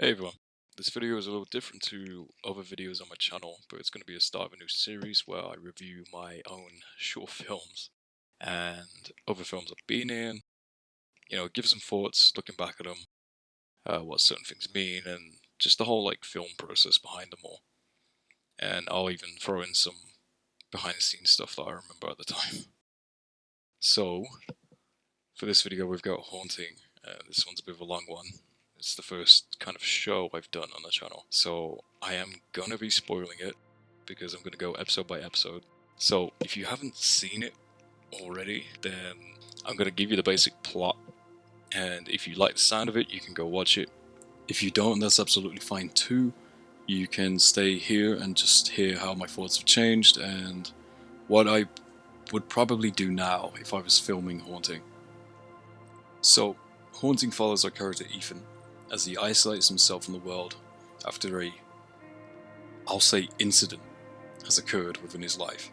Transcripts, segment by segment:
Hey everyone, this video is a little different to other videos on my channel, but it's going to be a start of a new series where I review my own short films and other films I've been in, give some thoughts looking back at them, what certain things mean, and just the whole film process behind them all. And I'll even throw in some behind the scenes stuff that I remember at the time. So, for this video we've got Haunting. This one's a bit of a long one. It's the first kind of show I've done on the channel, so I am gonna be spoiling it because I'm gonna go episode by episode. So if you haven't seen it already, then I'm gonna give you the basic plot, and if you like the sound of it, you can go watch it. If you don't, that's absolutely fine too. You can stay here and just hear how my thoughts have changed and what I would probably do now if I was filming Haunting. So, Haunting follows our character Ethan as he isolates himself from the world after I'll say incident has occurred within his life.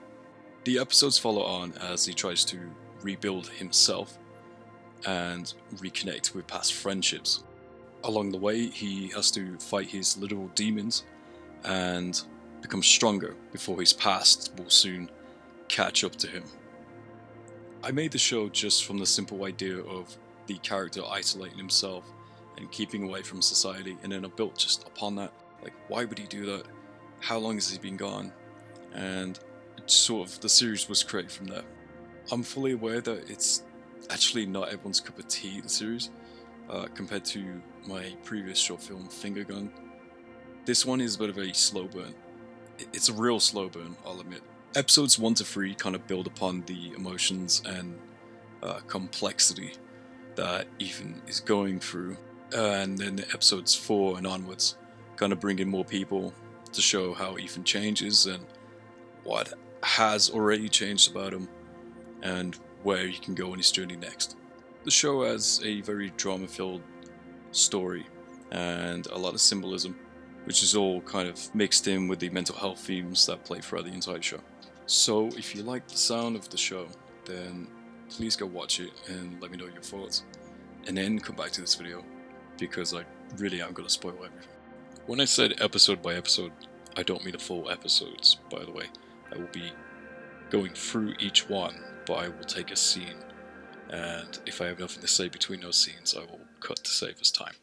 The episodes follow on as he tries to rebuild himself and reconnect with past friendships. Along the way, he has to fight his literal demons and become stronger before his past will soon catch up to him. I made the show just from the simple idea of the character isolating himself and keeping away from society, and then I built just upon that. Like, why would he do that? How long has he been gone? And sort of the series was created from there. I'm fully aware that it's actually not everyone's cup of tea, the series, compared to my previous short film, Finger Gun. This one is a bit of a slow burn. It's a real slow burn, I'll admit. Episodes 1 to 3 kind of build upon the emotions and complexity that Ethan is going through, and then episodes 4 and onwards kind of bring in more people to show how Ethan changes and what has already changed about him and where he can go on his journey next. The show has a very drama-filled story and a lot of symbolism, which is all kind of mixed in with the mental health themes that play throughout the entire show. So if you like the sound of the show, then please go watch it and let me know your thoughts, and then come back to this video because I really am going to spoil everything. When I said episode by episode, I don't mean the full episodes, by the way. I will be going through each one, but I will take a scene, and if I have nothing to say between those scenes, I will cut to save us time.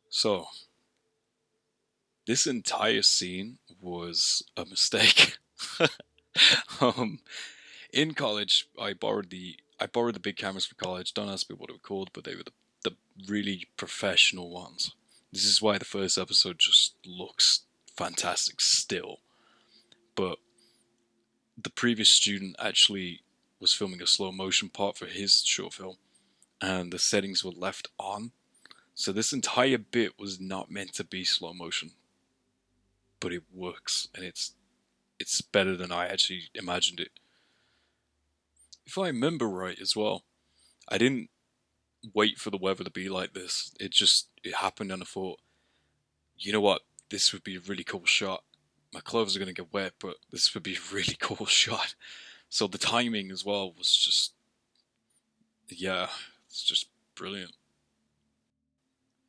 So, this entire scene was a mistake. In college, I borrowed the big cameras for college. Don't ask me what they were called, but they were the really professional ones. This is why the first episode just looks fantastic still. But the previous student actually was filming a slow motion part for his short film, and the settings were left on. So this entire bit was not meant to be slow motion, but it works, and it's better than I actually imagined it. If I remember right as well, I didn't wait for the weather to be like this. It happened, and I thought, you know what, this would be a really cool shot. My clothes are going to get wet, but this would be a really cool shot. So the timing as well was just, yeah, it's just brilliant.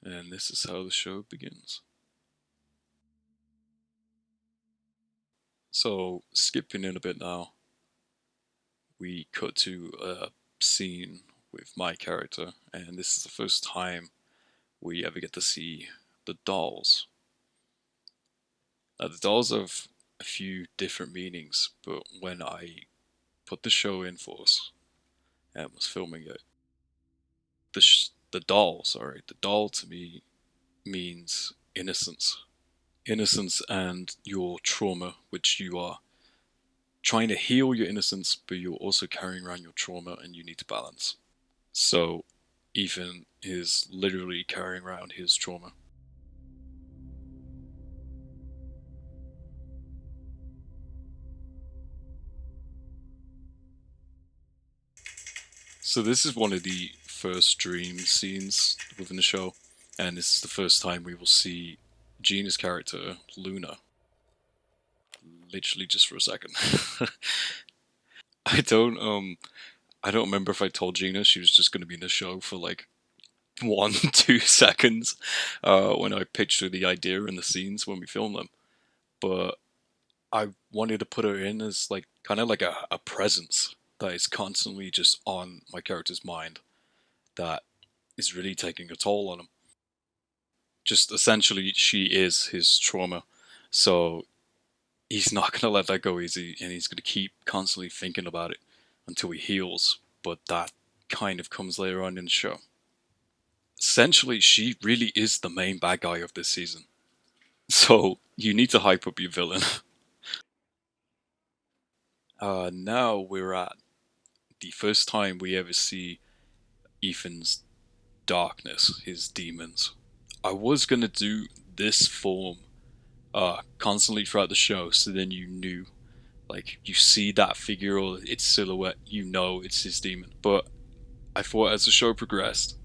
And this is how the show begins. So, skipping in a bit now, we cut to a scene with my character, and this is the first time we ever get to see the dolls. Now, the dolls have a few different meanings, but when I put the show in for us and was filming it, the doll to me means innocence. Innocence and your trauma, which you are trying to heal your innocence, but you're also carrying around your trauma and you need to balance. So Ethan is literally carrying around his trauma. So this is one of the first dream scenes within the show, and this is the first time we will see Gina's character, Luna. Literally just for a second. I don't I don't remember if I told Gina she was just going to be in the show for like 1, 2 seconds when I pitched her the idea and the scenes when we filmed them. But I wanted to put her in as like kind of like a presence that is constantly just on my character's mind that is really taking a toll on him. Just essentially, she is his trauma. So he's not going to let that go easy, and he's going to keep constantly thinking about it until he heals. But that kind of comes later on in the show. Essentially, she really is the main bad guy of this season. So you need to hype up your villain. Now we're at the first time we ever see Ethan's darkness, his demons. I was gonna do this form constantly throughout the show, so then you knew, like, you see that figure or its silhouette, you know it's his demon. But I thought as the show progressed,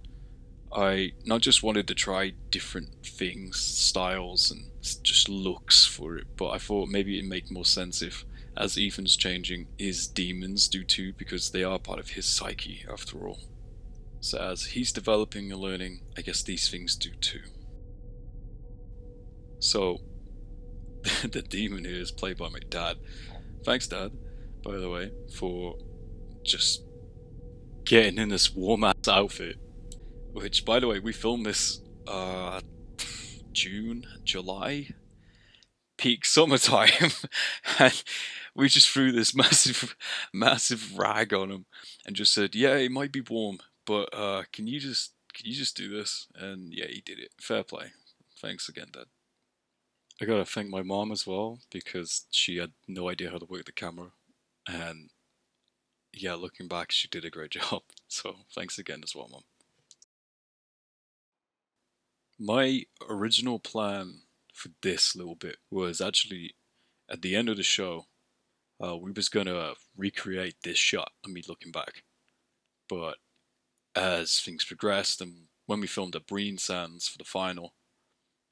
I not just wanted to try different things, styles, and just looks for it, but I thought maybe it'd make more sense if, as Ethan's changing, his demons do too, because they are part of his psyche after all. So as he's developing and learning, I guess these things do too. So, the demon here is played by my dad. Thanks, Dad, by the way, for just getting in this warm-ass outfit. Which, by the way, we filmed this June, July, peak summertime, and we just threw this massive rag on him and just said, "Yeah, it might be warm, but can you just do this?" And yeah, he did it. Fair play. Thanks again, Dad. I gotta thank my mom as well because she had no idea how to work the camera, and yeah, looking back, she did a great job. So thanks again as well, Mom. My original plan for this little bit was actually at the end of the show, we was gonna recreate this shot of me looking back. But as things progressed and when we filmed at Breen Sands for the final,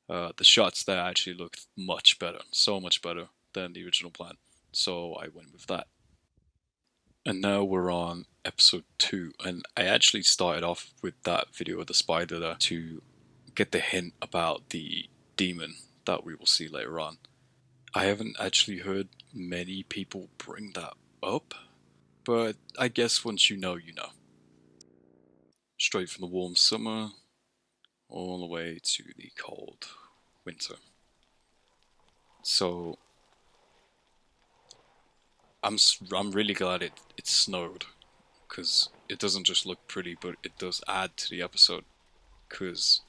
the shots there actually looked much better, so much better than the original plan. So I went with that. And now we're on episode 2, and I actually started off with that video of the spider there to get the hint about the demon that we will see later on. I haven't actually heard many people bring that up, but I guess once you know, you know. Straight from the warm summer all the way to the cold winter. So I'm really glad it snowed, because it doesn't just look pretty, but it does add to the episode. Because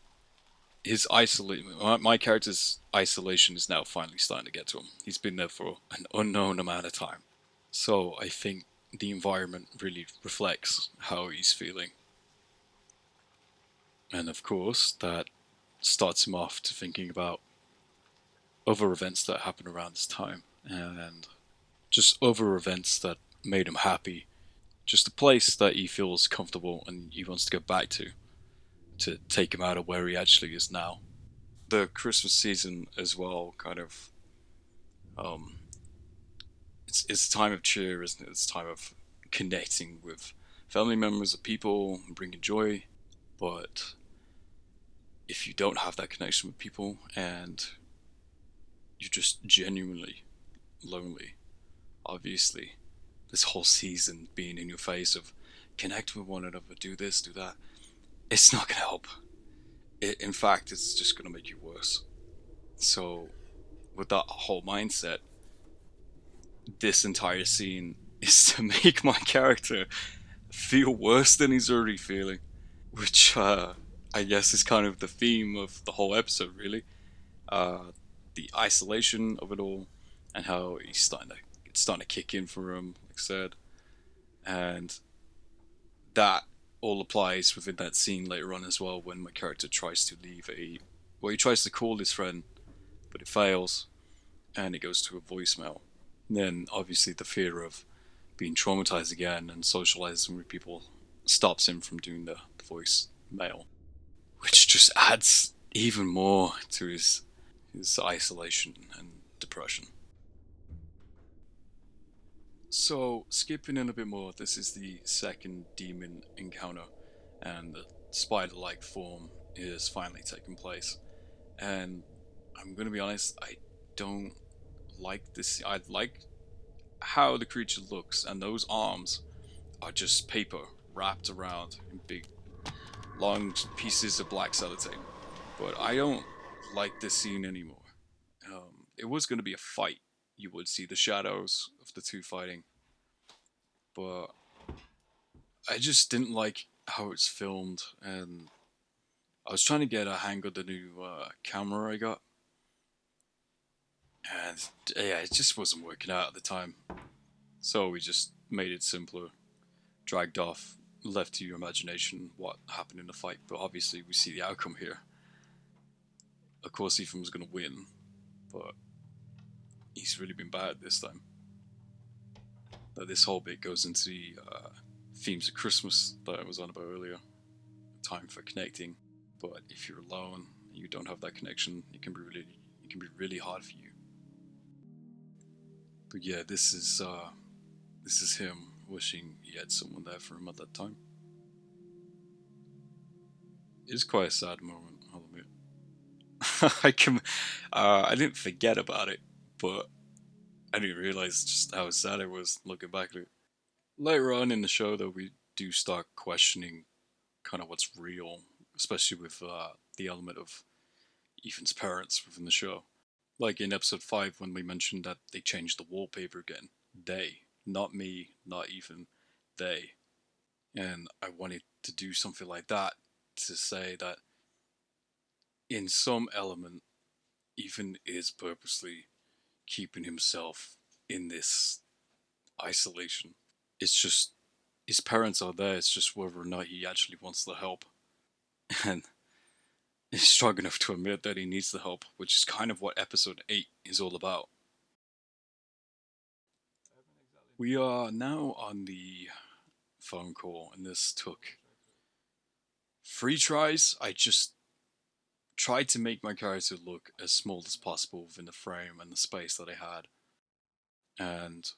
his my character's isolation is now finally starting to get to him. He's been there for an unknown amount of time. So I think the environment really reflects how he's feeling. And of course, that starts him off to thinking about other events that happened around this time, and just other events that made him happy. Just a place that he feels comfortable and he wants to go back to take him out of where he actually is now. The Christmas season as well, kind of, um, it's a time of cheer, isn't it? It's a time of connecting with family members, of people, and bringing joy. But if you don't have that connection with people and you're just genuinely lonely, obviously, this whole season being in your face of connect with one another, do this, do that, it's not gonna help. In fact, it's just gonna make you worse. So, with that whole mindset, this entire scene is to make my character feel worse than he's already feeling, which I guess is kind of the theme of the whole episode, really. The isolation of it all, and how it's starting to kick in for him, like I said, and that all applies within that scene later on as well, when my character tries to leave he tries to call his friend, but it fails, and it goes to a voicemail. And then obviously the fear of being traumatized again and socializing with people stops him from doing the voicemail, which just adds even more to his isolation and depression. So, skipping in a bit more, this is the second demon encounter, and the spider-like form is finally taking place. And I'm gonna be honest, I don't like this. I like how the creature looks, and those arms are just paper wrapped around in big, long pieces of black sellotape. But I don't like this scene anymore. It was gonna be a fight. You would see the shadows of the two fighting, but I just didn't like how it's filmed, and I was trying to get a hang of the new camera I got, and yeah, it just wasn't working out at the time. So we just made it simpler, dragged off, left to your imagination what happened in the fight. But obviously, we see the outcome here. Of course, Ethan was going to win, but he's really been bad this time. But this whole bit goes into the themes of Christmas that I was on about earlier. Time for connecting, but if you're alone, you don't have that connection. It can be really hard for you. But yeah, this is him wishing he had someone there for him at that time. It's quite a sad moment, I'll admit. I didn't forget about it, but I didn't realize just how sad it was looking back at it. Later on in the show, though, we do start questioning kind of what's real, especially with the element of Ethan's parents within the show. Like in episode 5, when we mentioned that they changed the wallpaper again. They, not me, not Ethan, they. And I wanted to do something like that to say that in some element, Ethan is purposely keeping himself in this isolation. It's just his parents are there, it's just whether or not he actually wants the help. And he's strong enough to admit that he needs the help, which is kind of what episode 8 is all about. We are now on the phone call, and this took 3 tries. I just tried to make my character look as small as possible within the frame and the space that I had. And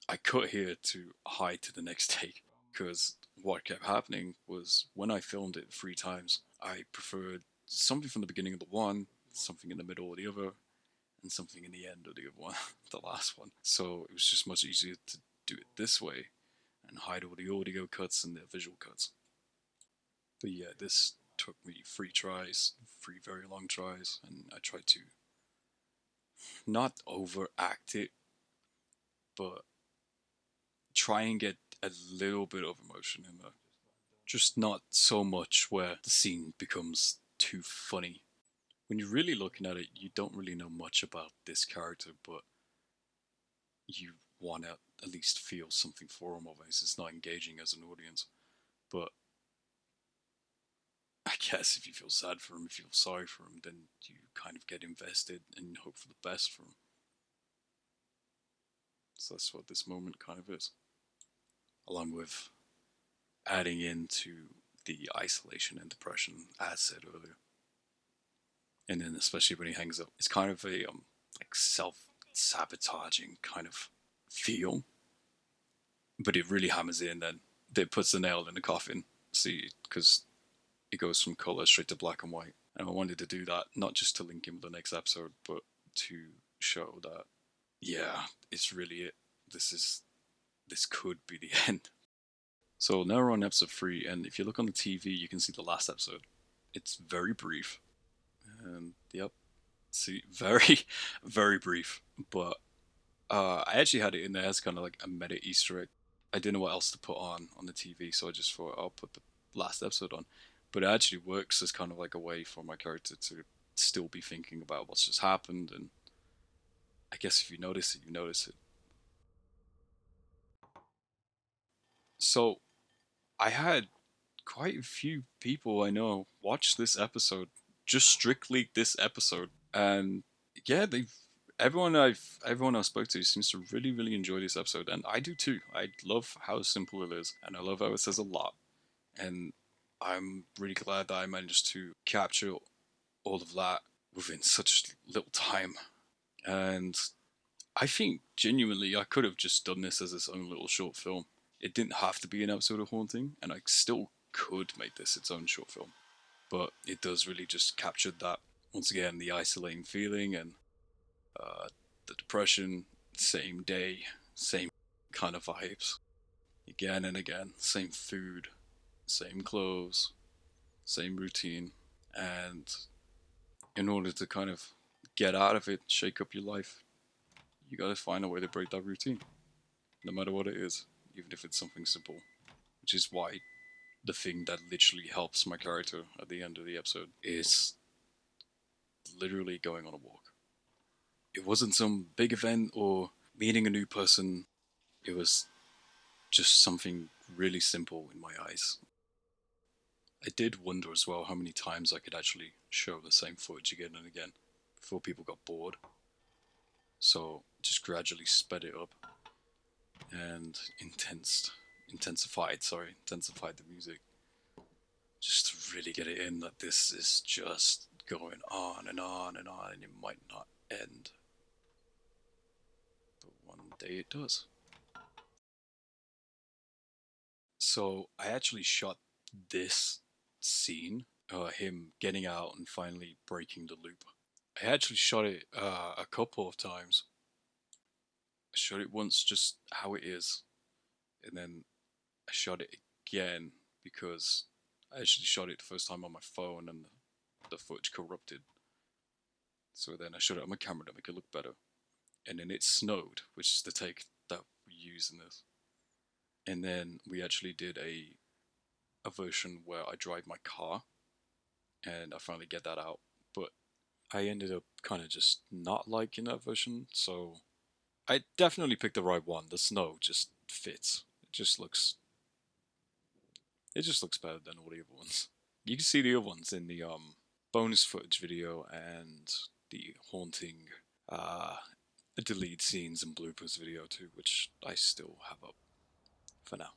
I cut here to hide to the next take, because what kept happening was when I filmed it 3 times, I preferred something from the beginning of the one, something in the middle of the other, and something in the end of the other one, the last one. So it was just much easier to do it this way and hide all the audio cuts and the visual cuts. But yeah, this took me 3 tries, 3 very long tries, and I tried to not overact it, but try and get a little bit of emotion in there. Just not so much where the scene becomes too funny. When you're really looking at it, you don't really know much about this character, but you want to at least feel something for him, otherwise it's not engaging as an audience. But I guess if you feel sad for him, if you feel sorry for him, then you kind of get invested and hope for the best for him. So that's what this moment kind of is. Along with adding into the isolation and depression, as said earlier. And then especially when he hangs up, it's kind of a like self-sabotaging kind of feel. But it really hammers in then. It puts the nail in the coffin. See, because it goes from color straight to black and white. And I wanted to do that, not just to link in with the next episode, but to show that, yeah, it's really it. This could be the end. So now we're on episode 3, and if you look on the TV, you can see the last episode. It's very brief. And yep, see, very, very brief. But I actually had it in there as kind of like a meta Easter egg. I didn't know what else to put on the TV, so I just thought I'll put the last episode on. But it actually works as kind of like a way for my character to still be thinking about what's just happened, and I guess if you notice it, you notice it. So I had quite a few people I know watch this episode, just strictly this episode, and yeah, everyone I spoke to seems to really really enjoy this episode, and I do too. I love how simple it is, and I love how it says a lot, and I'm really glad that I managed to capture all of that within such little time. And I think genuinely I could have just done this as its own little short film. It didn't have to be an episode of Haunting, and I still could make this its own short film. But it does really just capture that, once again, the isolating feeling and uh, the depression, same day, same kind of vibes. Again and again, same food, same clothes, same routine. And in order to kind of get out of it, shake up your life, you gotta find a way to break that routine, no matter what it is, even if it's something simple. Which is why the thing that literally helps my character at the end of the episode is literally going on a walk. It wasn't some big event or meeting a new person, it was just something really simple in my eyes. I did wonder as well how many times I could actually show the same footage again and again before people got bored. So just gradually sped it up and intensified the music. Just to really get it in that this is just going on and on and on and it might not end. But one day it does. So I actually shot this scene, him getting out and finally breaking the loop. I actually shot it a couple of times. I shot it once just how it is, and then I shot it again because I actually shot it the first time on my phone and the footage corrupted. So then I shot it on my camera to make it look better. And then it snowed, which is the take that we use in this. And then we actually did a version where I drive my car and I finally get that out. But I ended up kind of just not liking that version, so I definitely picked the right one. The snow just fits. It just looks better than all the other ones. You can see the other ones in the bonus footage video and the haunting uh deleted scenes and bloopers video too, which I still have up for now.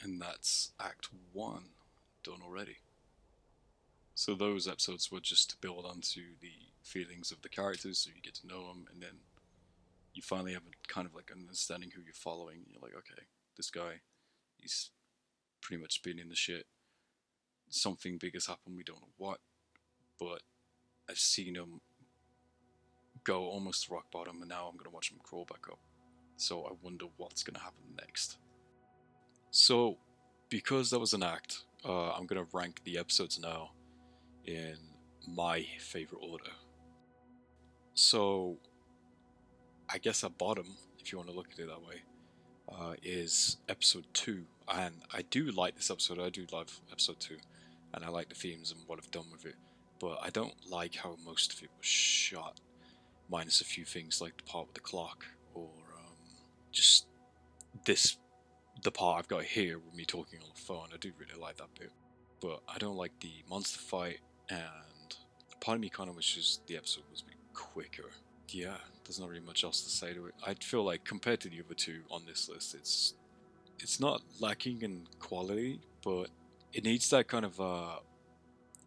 And that's Act 1 done already. So those episodes were just to build onto the feelings of the characters, so you get to know them, and then you finally have a kind of like understanding who you're following. You're like, okay, this guy, he's pretty much been in the shit. Something big has happened, we don't know what, but I've seen him go almost to rock bottom, and now I'm gonna watch him crawl back up. So I wonder what's gonna happen next. So, because that was an act, I'm gonna rank the episodes now in my favorite order. So, I guess at bottom, if you want to look at it that way, is episode 2. And I do like this episode, I do love episode 2, and I like the themes and what I've done with it, but I don't like how most of it was shot, minus a few things like the part with the clock, or just this, the part I've got here with me talking on the phone. I do really like that bit, but I don't like the monster fight, and part of me kind of wishes the episode was a bit quicker. Yeah, there's not really much else to say to it. I feel like compared to the other two on this list, it's not lacking in quality, but it needs that kind of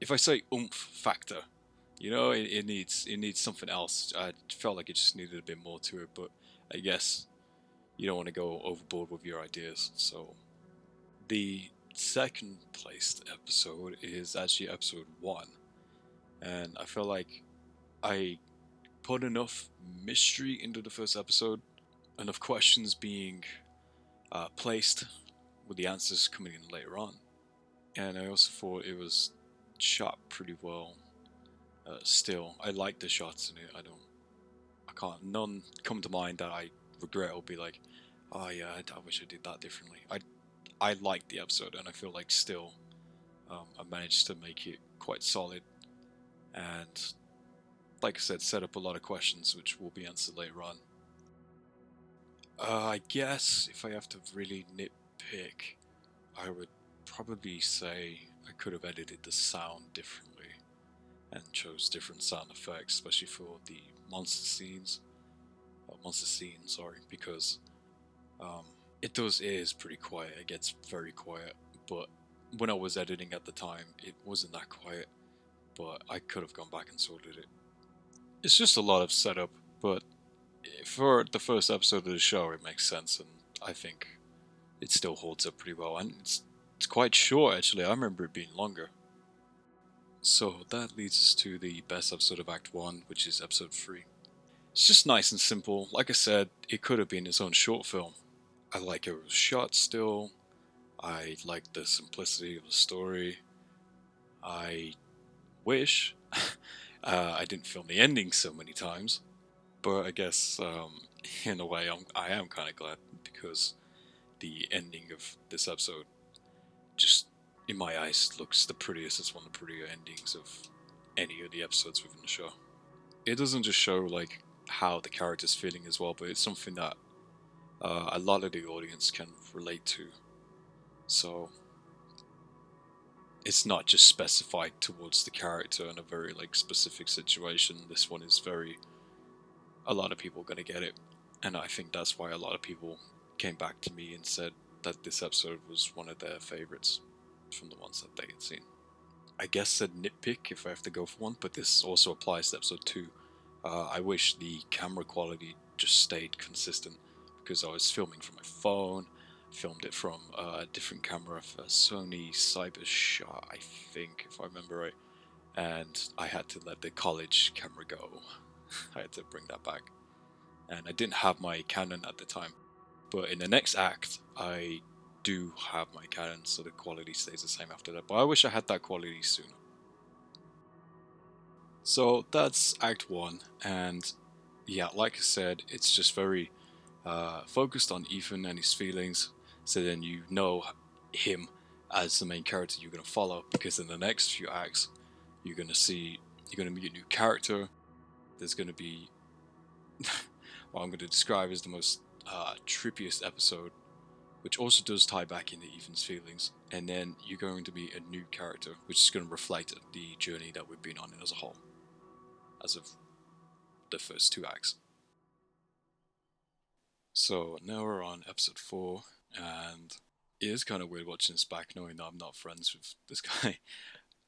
if I say oomph factor, you know, it needs something else. I felt like it just needed a bit more to it, but I guess you don't want to go overboard with your ideas. So the second placed episode is actually episode 1, and I feel like I put enough mystery into the first episode, enough questions being placed with the answers coming in later on. And I also thought it was shot pretty well. Still, I like the shots in it. None come to mind that I regret or be like, oh yeah, I wish I did that differently. I liked the episode, and I feel like still I managed to make it quite solid, and like I said, set up a lot of questions which will be answered later on. I guess if I have to really nitpick, I would probably say I could have edited the sound differently and chose different sound effects, especially for the monster scenes. Sorry, because it is pretty quiet. It gets very quiet, but when I was editing at the time, it wasn't that quiet. But I could have gone back and sorted it. It's just a lot of setup, but for the first episode of the show, it makes sense, and I think it still holds up pretty well. And it's quite short actually. I remember it being longer. So that leads us to the best episode of Act One, which is episode three. It's just nice and simple. Like I said, it could have been its own short film. I like how it was shot still. I like the simplicity of the story. I wish I didn't film the ending so many times, but I guess in a way I am kind of glad because the ending of this episode just, in my eyes, looks the prettiest. It's one of the prettier endings of any of the episodes within the show. It doesn't just show like how the character's feeling as well, but it's something that a lot of the audience can relate to. So it's not just specified towards the character in a very like specific situation. This one is very, a lot of people are gonna get it, and I think that's why a lot of people came back to me and said that this episode was one of their favorites from the ones that they had seen. I guess a nitpick if I have to go for one, but this also applies to episode 2. I wish the camera quality just stayed consistent because I was filming from my phone, filmed it from a different camera, a Sony Cybershot, I think, if I remember right, and I had to let the college camera go. I had to bring that back, and I didn't have my Canon at the time. But in the next act, I do have my Canon, so the quality stays the same after that. But I wish I had that quality sooner. So that's Act 1, and yeah, like I said, it's just very focused on Ethan and his feelings, so then you know him as the main character you're going to follow, because in the next few acts, you're going to see, you're going to meet a new character, there's going to be what I'm going to describe as the most trippiest episode, which also does tie back into Ethan's feelings, and then you're going to be a new character, which is going to reflect the journey that we've been on as a whole, as of the first 2 acts. So now we're on episode 4, and it is kind of weird watching this back knowing that I'm not friends with this guy,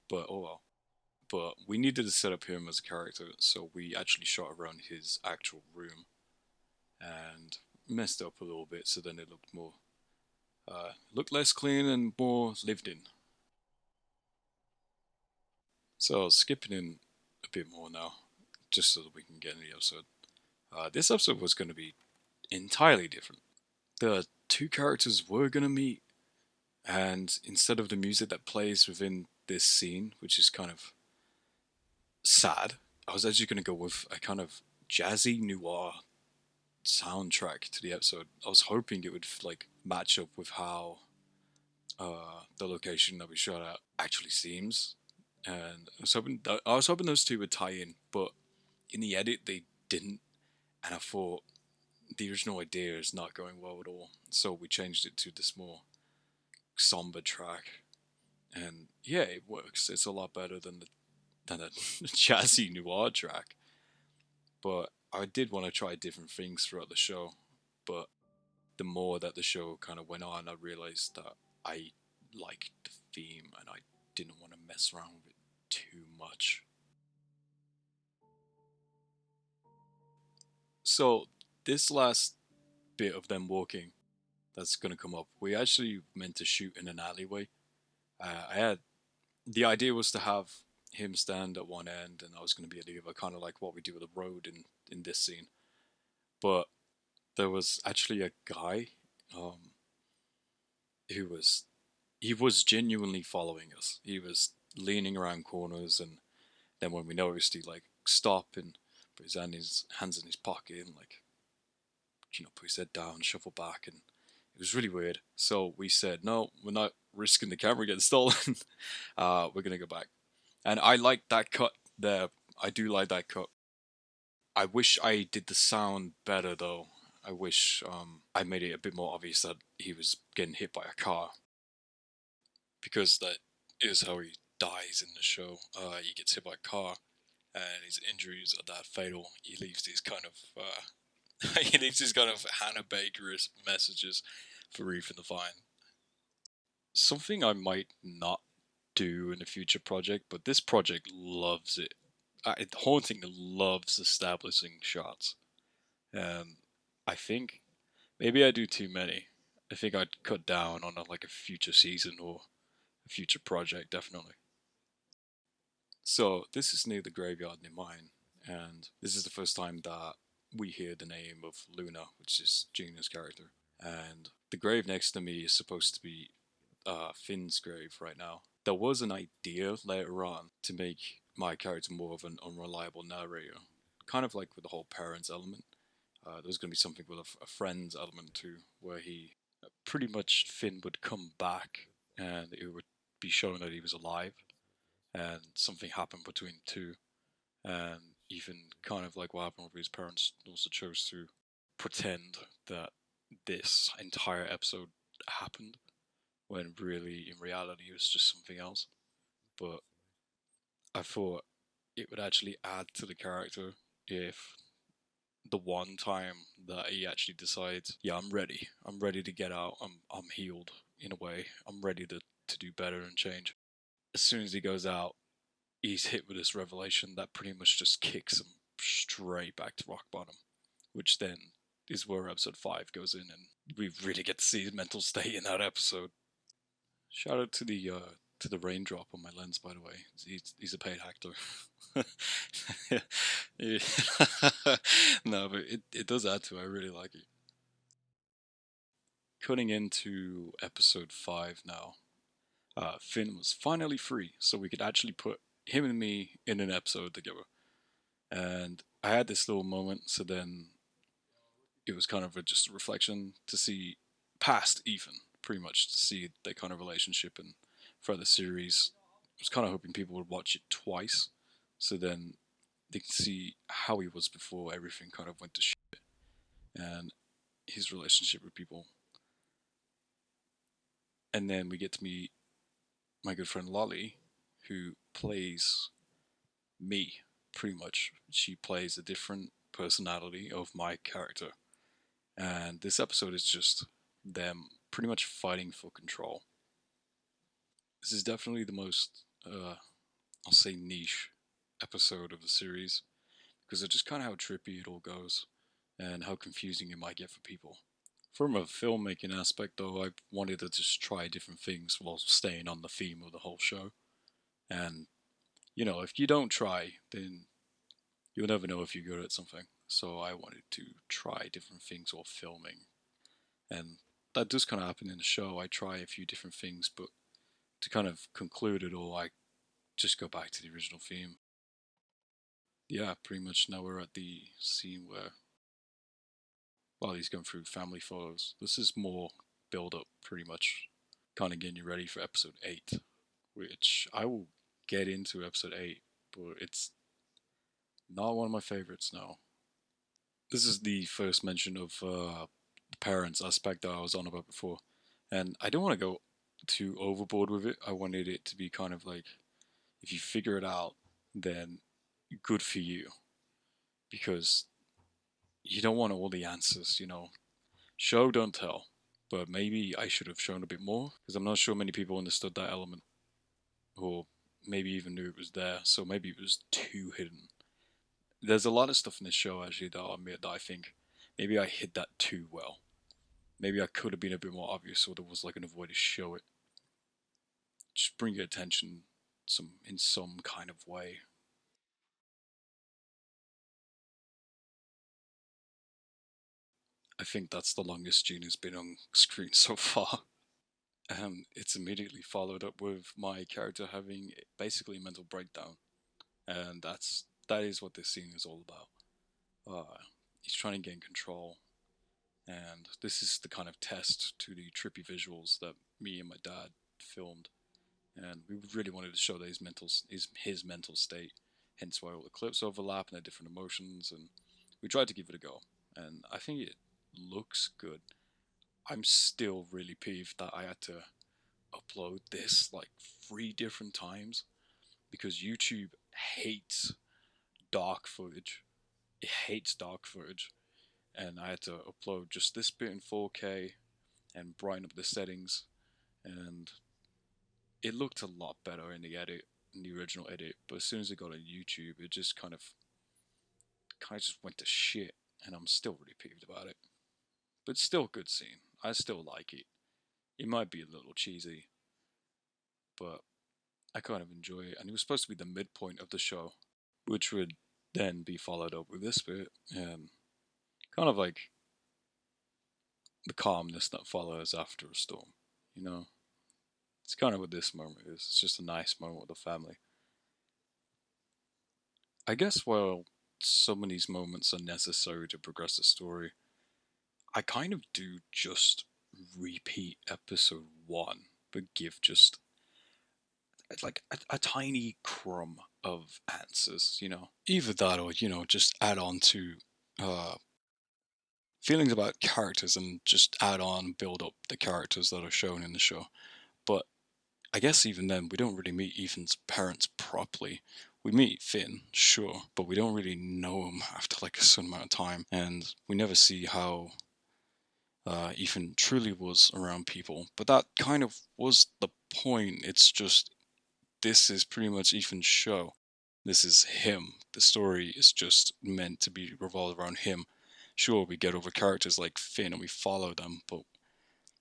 but oh well. But we needed to set up him as a character, so we actually shot around his actual room and messed up a little bit so then it looked more looked less clean and more lived in. So skipping in a bit more now, just so that we can get in the episode. This episode was going to be entirely different. The two characters were going to meet, and instead of the music that plays within this scene, which is kind of sad, I was actually going to go with a kind of jazzy noir soundtrack to the episode. I was hoping it would like match up with how the location that we shot at actually seems, and I was hoping those two would tie in, but in the edit they didn't, and I thought the original idea is not going well at all, so we changed it to this more somber track, and yeah, it works. It's a lot better than a jazzy noir track. But I did want to try different things throughout the show. But the more that the show kind of went on, I realized that I liked the theme and I didn't want to mess around with it too much. So this last bit of them walking that's going to come up, we actually meant to shoot in an alleyway. I had the idea was to have him stand at one end and I was going to be at the other, kind of like what we do with the road in this scene. But there was actually a guy um, who was he was genuinely following us. He was leaning around corners, and then when we noticed, he like stop and put his hands in his pocket and like put his head down, shuffle back, and it was really weird. So we said, no, we're not risking the camera getting stolen. We're gonna go back, and I like that cut there. I do like that cut. I wish I did the sound better though. I wish I made it a bit more obvious that he was getting hit by a car, because that is how he dies in the show. He gets hit by a car, and his injuries are that fatal. He leaves these kind of he leaves these kind of Hannah Baker messages for Ethan to find. Something I might not do in a future project, but this project loves it. Haunting loves establishing shots, and I think maybe I do too many. I think I'd cut down on like a future season or a future project, definitely. So this is near the graveyard near mine, and this is the first time that we hear the name of Luna, which is Gina's character. And the grave next to me is supposed to be Finn's grave right now. There was an idea later on to make my character more of an unreliable narrator, kind of like with the whole parents element. There was going to be something with a friends element too, where he pretty much Finn would come back and it would be shown that he was alive and something happened between the two. And even kind of like what happened with his parents also chose to pretend that this entire episode happened when really in reality it was just something else. But I thought it would actually add to the character if the one time that he actually decides, yeah, I'm ready. I'm ready to get out. I'm healed in a way. I'm ready to do better and change. As soon as he goes out, he's hit with this revelation that pretty much just kicks him straight back to rock bottom, which then is where episode 5 goes in, and we really get to see his mental state in that episode. Shout out to the raindrop on my lens, by the way. He's a paid actor. No, but it does add to it. I really like it. Cutting into episode 5 now. Finn was finally free, so we could actually put him and me in an episode together. And I had this little moment, so then it was kind of just a reflection to see past Ethan, pretty much to see their kind of relationship and further series. I was kind of hoping people would watch it twice, so then they can see how he was before everything kind of went to shit, and his relationship with people. And then we get to meet my good friend Lolly, who plays me, pretty much. She plays a different personality of my character. And this episode is just them pretty much fighting for control. This is definitely the most, I'll say, niche episode of the series because of just kind of how trippy it all goes and how confusing it might get for people. From a filmmaking aspect, though, I wanted to just try different things while staying on the theme of the whole show. And, if you don't try, then you'll never know if you're good at something. So I wanted to try different things while filming. And that does kind of happen in the show. I try a few different things, but to kind of conclude it all, I just go back to the original theme. Yeah, pretty much now we're at the scene where, while he's going through family photos, this is more build up, pretty much, kind of getting you ready for episode 8, which I will get into episode 8, but it's not one of my favorites now. This is the first mention of the parents aspect that I was on about before, and I don't want to go too overboard with it. I wanted it to be kind of like, if you figure it out, then good for you, because you don't want all the answers. Show don't tell, but maybe I should have shown a bit more because I'm not sure many people understood that element, or maybe even knew it was there. So maybe it was too hidden. There's a lot of stuff in this show actually that I'll admit that I think maybe I hid that too well. Maybe I could have been a bit more obvious, so there was like another way to show it. Just bring your attention in some kind of way. I think that's the longest Gina's been on screen so far. It's immediately followed up with my character having basically a mental breakdown, and that is what this scene is all about. He's trying to gain control, and this is the kind of test to the trippy visuals that me and my dad filmed, and we really wanted to show that his mental state. Hence why all the clips overlap and the different emotions, and we tried to give it a go, and I think it looks good. I'm still really peeved that I had to upload this like 3 different times because YouTube hates dark footage. It hates dark footage, and I had to upload just this bit in 4K and brighten up the settings, and it looked a lot better in the edit in the original edit, but as soon as it got on YouTube, it just kind of just went to shit, and I'm still really peeved about it. But still a good scene. I still like it. It might be a little cheesy, but I kind of enjoy it. And it was supposed to be the midpoint of the show, which would then be followed up with this bit, and kind of like the calmness that follows after a storm. You know, it's kind of what this moment is. It's just a nice moment with the family. I guess while some of these moments are necessary to progress the story, I kind of do just repeat episode one, but give just like a tiny crumb of answers, Either that or, just add on to uh, feelings about characters and just add on, build up the characters that are shown in the show. But I guess even then, we don't really meet Ethan's parents properly. We meet Finn, sure, but we don't really know him after like a certain amount of time, and we never see how Ethan truly was around people. But that kind of was the point. It's just this is pretty much Ethan's show. This is him. The story is just meant to be revolved around him. Sure, we get over characters like Finn and we follow them, but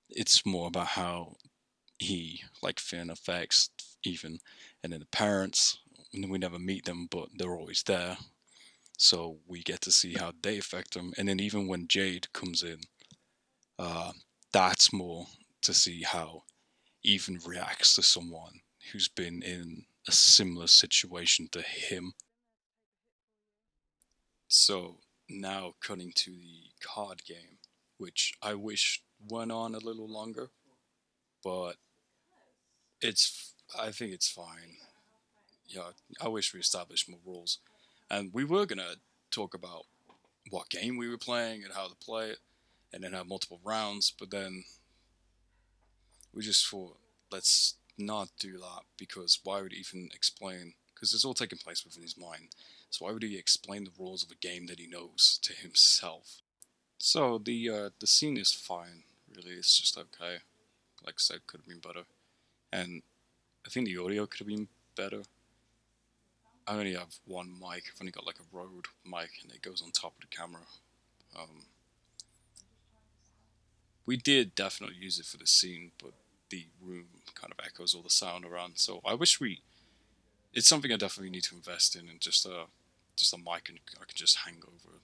it's more about how he, like Finn, affects Ethan. And then the parents, we never meet them, but they're always there. So we get to see how they affect him. And then even when Jade comes in, uh, that's more to see how Ethan reacts to someone who's been in a similar situation to him. So now cutting to the card game, which I wish went on a little longer, but I think it's fine. Yeah, I wish we established more rules. And we were gonna talk about what game we were playing and how to play it, and then have multiple rounds, but then we just thought, let's not do that, because why would he even explain? Because it's all taking place within his mind. So why would he explain the rules of a game that he knows to himself? So the scene is fine, really. It's just okay. Like I said, could have been better, and I think the audio could have been better. I only have one mic. I've only got like a Rode mic, and it goes on top of the camera. Um, we did definitely use it for the scene, but the room kind of echoes all the sound around. So I wish we. It's something I definitely need to invest in, and just a mic, and I can just hang over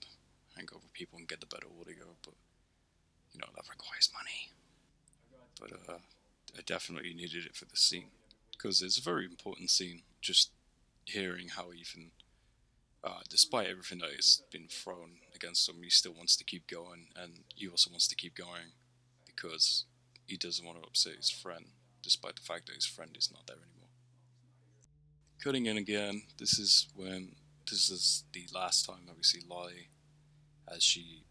people and get the better audio. But that requires money. But I definitely needed it for the scene because it's a very important scene. Just hearing how Ethan, despite everything that has been thrown against him, he still wants to keep going, and he also wants to keep going because he doesn't want to upset his friend, despite the fact that his friend is not there anymore. Cutting in again, this is the last time that we see Lolly as she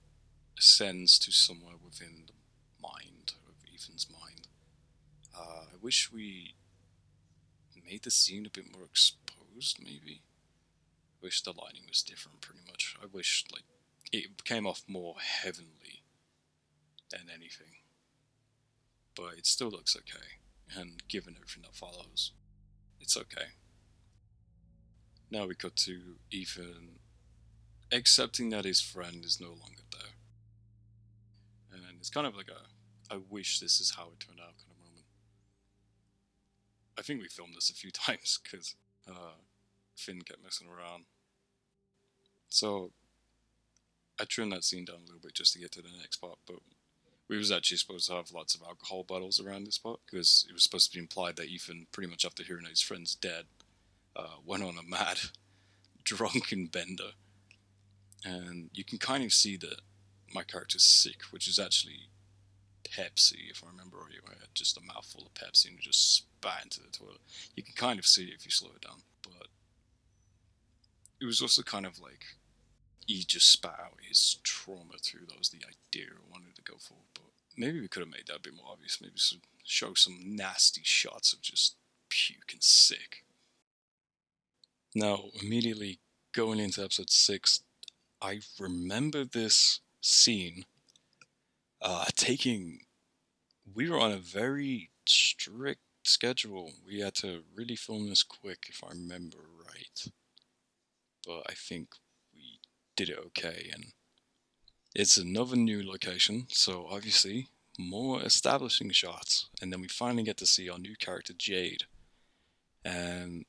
ascends to somewhere within the mind of Ethan's mind. I wish we made the scene a bit more exposed, maybe. I wish the lighting was different, pretty much. I wish, like, it came off more heavenly than anything. But it still looks okay, and given everything that follows, it's okay. Now we cut to Ethan accepting that his friend is no longer there. And it's kind of like I wish this is how it turned out kind of moment. I think we filmed this a few times because Finn kept messing around. So I trimmed that scene down a little bit just to get to the next part, but we was actually supposed to have lots of alcohol bottles around this part because it was supposed to be implied that Ethan, pretty much after hearing that his friend's dead, went on a mad, drunken bender, and you can kind of see that my character's sick, which is actually Pepsi, if I remember right. I had just a mouthful of Pepsi and just spat into the toilet. You can kind of see it if you slow it down, but it was also kind of like he just spat out his trauma too. That was the idea I wanted to go for, but maybe we could have made that a bit more obvious. Maybe show some nasty shots of just puke and sick. Now, immediately going into episode 6, I remember this scene taking. We were on a very strict schedule. We had to really film this quick, if I remember right. But I think we did it okay, and it's another new location, so obviously more establishing shots, and then we finally get to see our new character Jade. And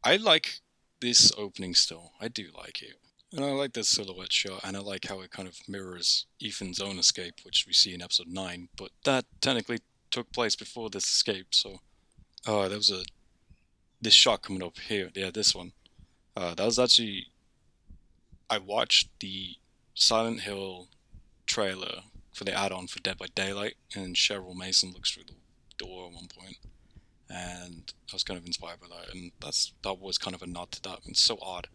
I like this opening still. I do like it. And I like the silhouette shot, and I like how it kind of mirrors Ethan's own escape, which we see in episode 9, but that technically took place before this escape, so... Oh, there was this shot coming up here. Yeah, this one. That was actually... I watched the Silent Hill trailer for the add-on for Dead by Daylight, and Cheryl Mason looks through the door at one point, and I was kind of inspired by that, and that was kind of a nod to that. It's so odd.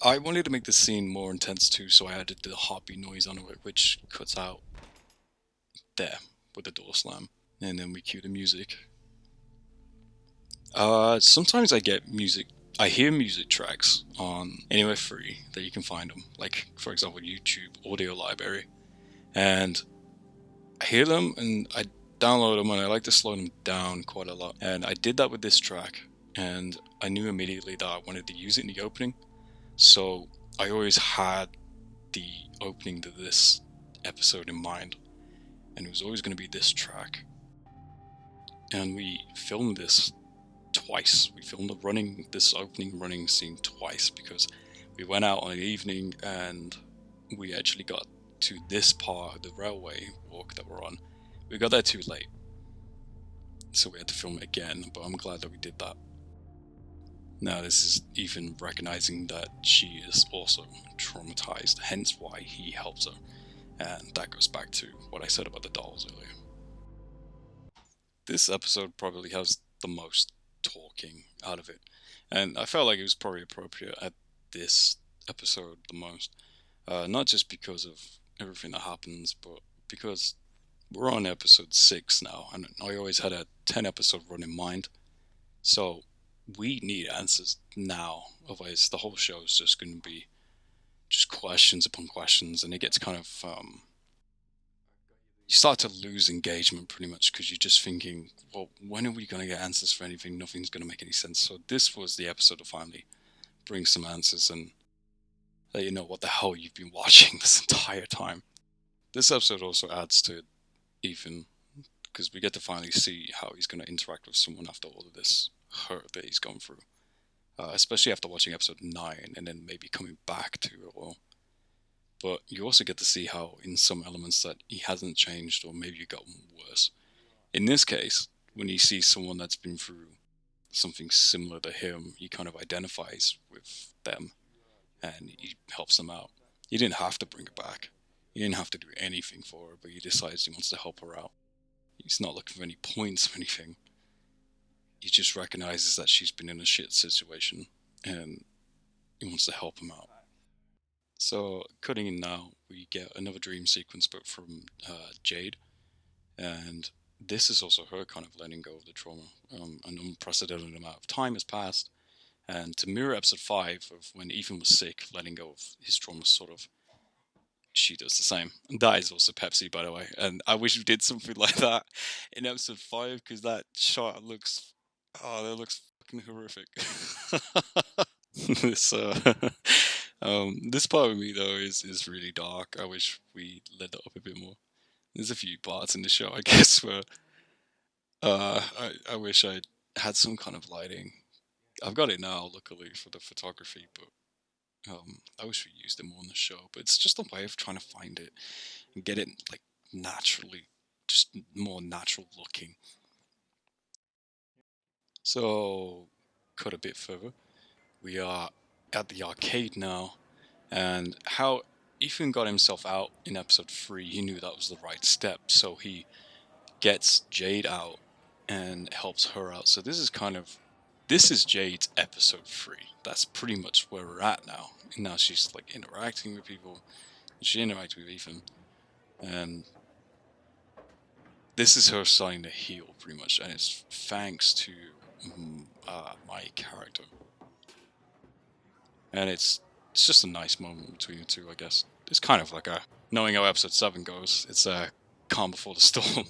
I wanted to make the scene more intense too, so I added the heartbeat noise onto it, which cuts out there with the door slam, and then we cue the music. Sometimes I hear music tracks on anywhere free that you can find them, like for example YouTube Audio Library, and I hear them and I download them, and I like to slow them down quite a lot. And I did that with this track, and I knew immediately that I wanted to use it in the opening, so I always had the opening to this episode in mind, and it was always going to be this track. And we filmed this twice. We filmed this opening running scene twice, because we went out on an evening and we actually got to this part of the railway walk that we're on. We got there too late, so we had to film it again, but I'm glad that we did that. Now this is Ethan recognizing that she is also traumatized, hence why he helps her, and that goes back to what I said about the dolls earlier. This episode probably has the most talking out of it, and I felt like it was probably appropriate at this episode the most, not just because of everything that happens, but because we're on episode 6 now, and I always had a 10 episode run in mind, so we need answers now, otherwise the whole show is just going to be just questions upon questions, and it gets kind of you start to lose engagement pretty much, because you're just thinking, well, when are we going to get answers for anything? Nothing's going to make any sense. So this was the episode to finally bring some answers and let you know what the hell you've been watching this entire time. This episode also adds to Ethan, because we get to finally see how he's going to interact with someone after all of this hurt that he's gone through, especially after watching episode 9 and then maybe coming back to it all. But you also get to see how in some elements that he hasn't changed, or maybe gotten worse. In this case, when he sees someone that's been through something similar to him, he kind of identifies with them and he helps them out. He didn't have to bring her back. He didn't have to do anything for her, but he decides he wants to help her out. He's not looking for any points or anything. He just recognizes that she's been in a shit situation and he wants to help him out. So, cutting in now, we get another dream sequence, but from Jade, and this is also her kind of letting go of the trauma. An unprecedented amount of time has passed, and to mirror episode 5 of when Ethan was sick, letting go of his trauma, sort of, she does the same. And that is also Pepsi, by the way, and I wish we did something like that in episode 5, because that shot looks, that looks fucking horrific. this this part of me though is really dark. I wish we let that up a bit more. There's a few parts in the show, I guess, where I wish I had some kind of lighting. I've got it now, luckily, for the photography, but I wish we used it more in the show. But it's just a way of trying to find it and get it like naturally, just more natural looking. So, cut a bit further. We are at the arcade now, and how Ethan got himself out in episode 3, he knew that was the right step, so he gets Jade out and helps her out. So this is Jade's episode 3. That's pretty much where we're at now. And now she's like interacting with people, and she interacts with Ethan, and this is her starting to heal pretty much, and it's thanks to my character. And it's just a nice moment between the two, I guess. It's kind of like knowing how episode 7 goes, it's a calm before the storm.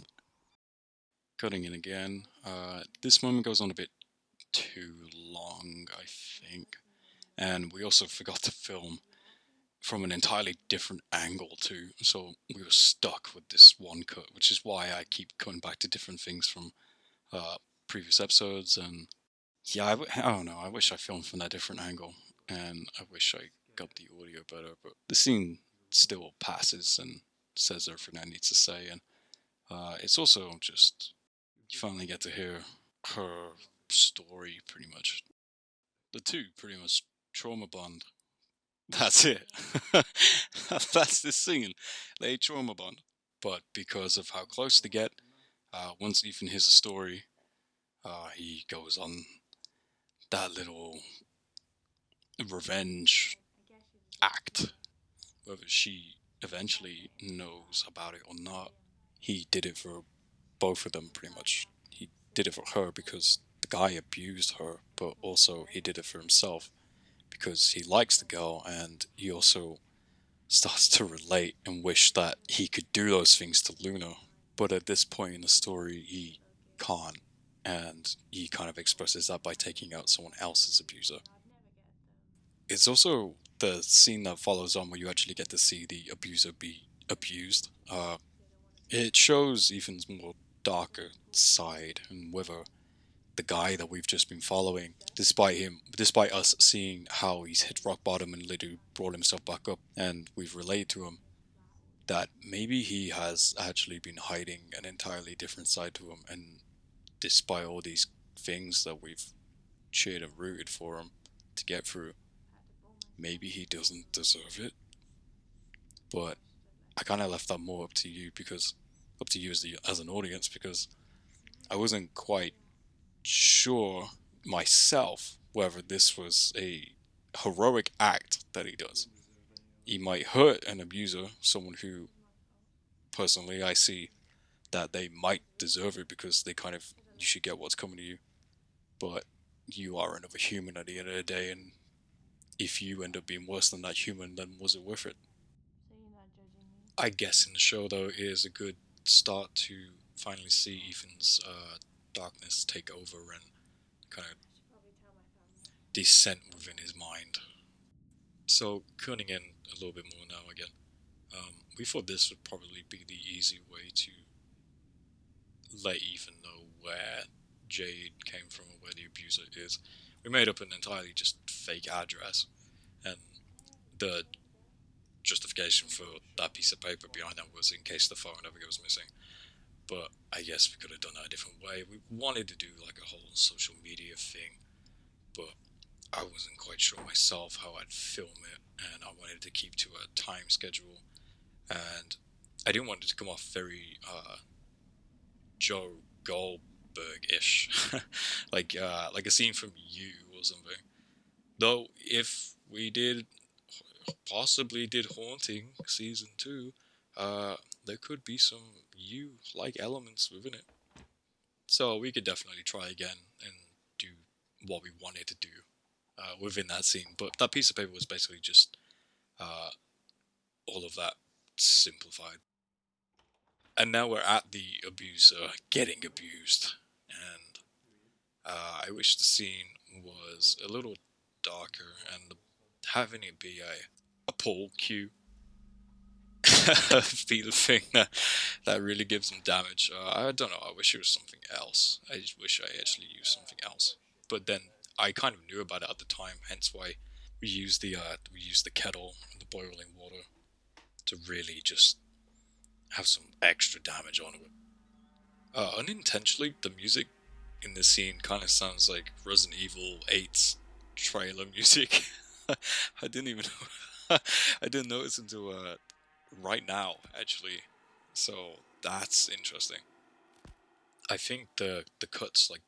cutting in again. This moment goes on a bit too long, I think. And we also forgot to film from an entirely different angle too. So we were stuck with this one cut, which is why I keep coming back to different things from uh, previous episodes. And yeah, I don't know. I wish I filmed from that different angle, and I wish I got the audio better. But the scene still passes and says everything I need to say, and it's also just you finally get to hear her story, pretty much. The two pretty much trauma bond. That's it. That's the scene. They trauma bond. But because of how close they get, once Ethan hears the story, he goes on that little revenge act. Whether she eventually knows about it or not, he did it for both of them pretty much. He did it for her because the guy abused her, but also he did it for himself because he likes the girl, and he also starts to relate and wish that he could do those things to Luna. But at this point in the story, he can't, and he kind of expresses that by taking out someone else's abuser. It's also the scene that follows on where you actually get to see the abuser be abused. It shows Ethan's more darker side, and whether the guy that we've just been following, despite us seeing how he's hit rock bottom and literally brought himself back up, and we've related to him, that maybe he has actually been hiding an entirely different side to him, and despite all these things that we've cheered and rooted for him to get through, maybe he doesn't deserve it. But I kind of left that more up to you because up to you as an audience, because I wasn't quite sure myself whether this was a heroic act that he does. He might hurt an abuser, someone who personally I see that they might deserve it because they kind of you should get what's coming to you. But you are another human at the end of the day, and if you end up being worse than that human, then was it worth it? I guess in the show though it is a good start to finally see Ethan's darkness take over and kind of descent within his mind. So cutting in a little bit more now again. We thought this would probably be the easy way to let Ethan know where Jade came from or where the abuser is. We made up an entirely just fake address, and the justification for that piece of paper behind that was in case the phone ever goes missing. But I guess we could have done that a different way. We wanted to do like a whole social media thing, but I wasn't quite sure myself how I'd film it, and I wanted to keep to a time schedule, and I didn't want it to come off very Joe Goldberg-ish, like a scene from You or something. Though if we did possibly did Haunting season 2, there could be some You-like elements within it. So we could definitely try again and do what we wanted to do within that scene. But that piece of paper was basically just uh, all of that simplified. And now we're at the abuser getting abused, and I wish the scene was a little darker and having it be a pull cue be the thing that really gives them damage. I don't know. I wish it was something else. I just wish I actually used something else. But then I kind of knew about it at the time, hence why we used the kettle and the boiling water to really just have some extra damage on it. Unintentionally, the music in this scene kind of sounds like Resident Evil 8's trailer music. I didn't even know. I didn't notice until right now, actually. So that's interesting. I think the cuts like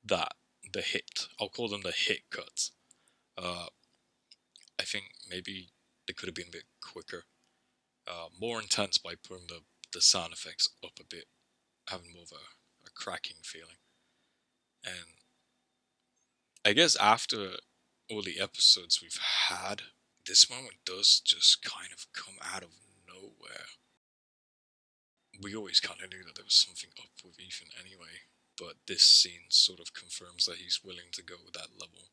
that, the hit, I'll call them the hit cuts. Uh, I think maybe they could have been a bit quicker, more intense by putting the sound effects up a bit, having more of a cracking feeling. And I guess after all the episodes we've had, this moment does just kind of come out of nowhere. we always kind of knew that there was something up with Ethan anyway, but this scene sort of confirms that he's willing to go that level.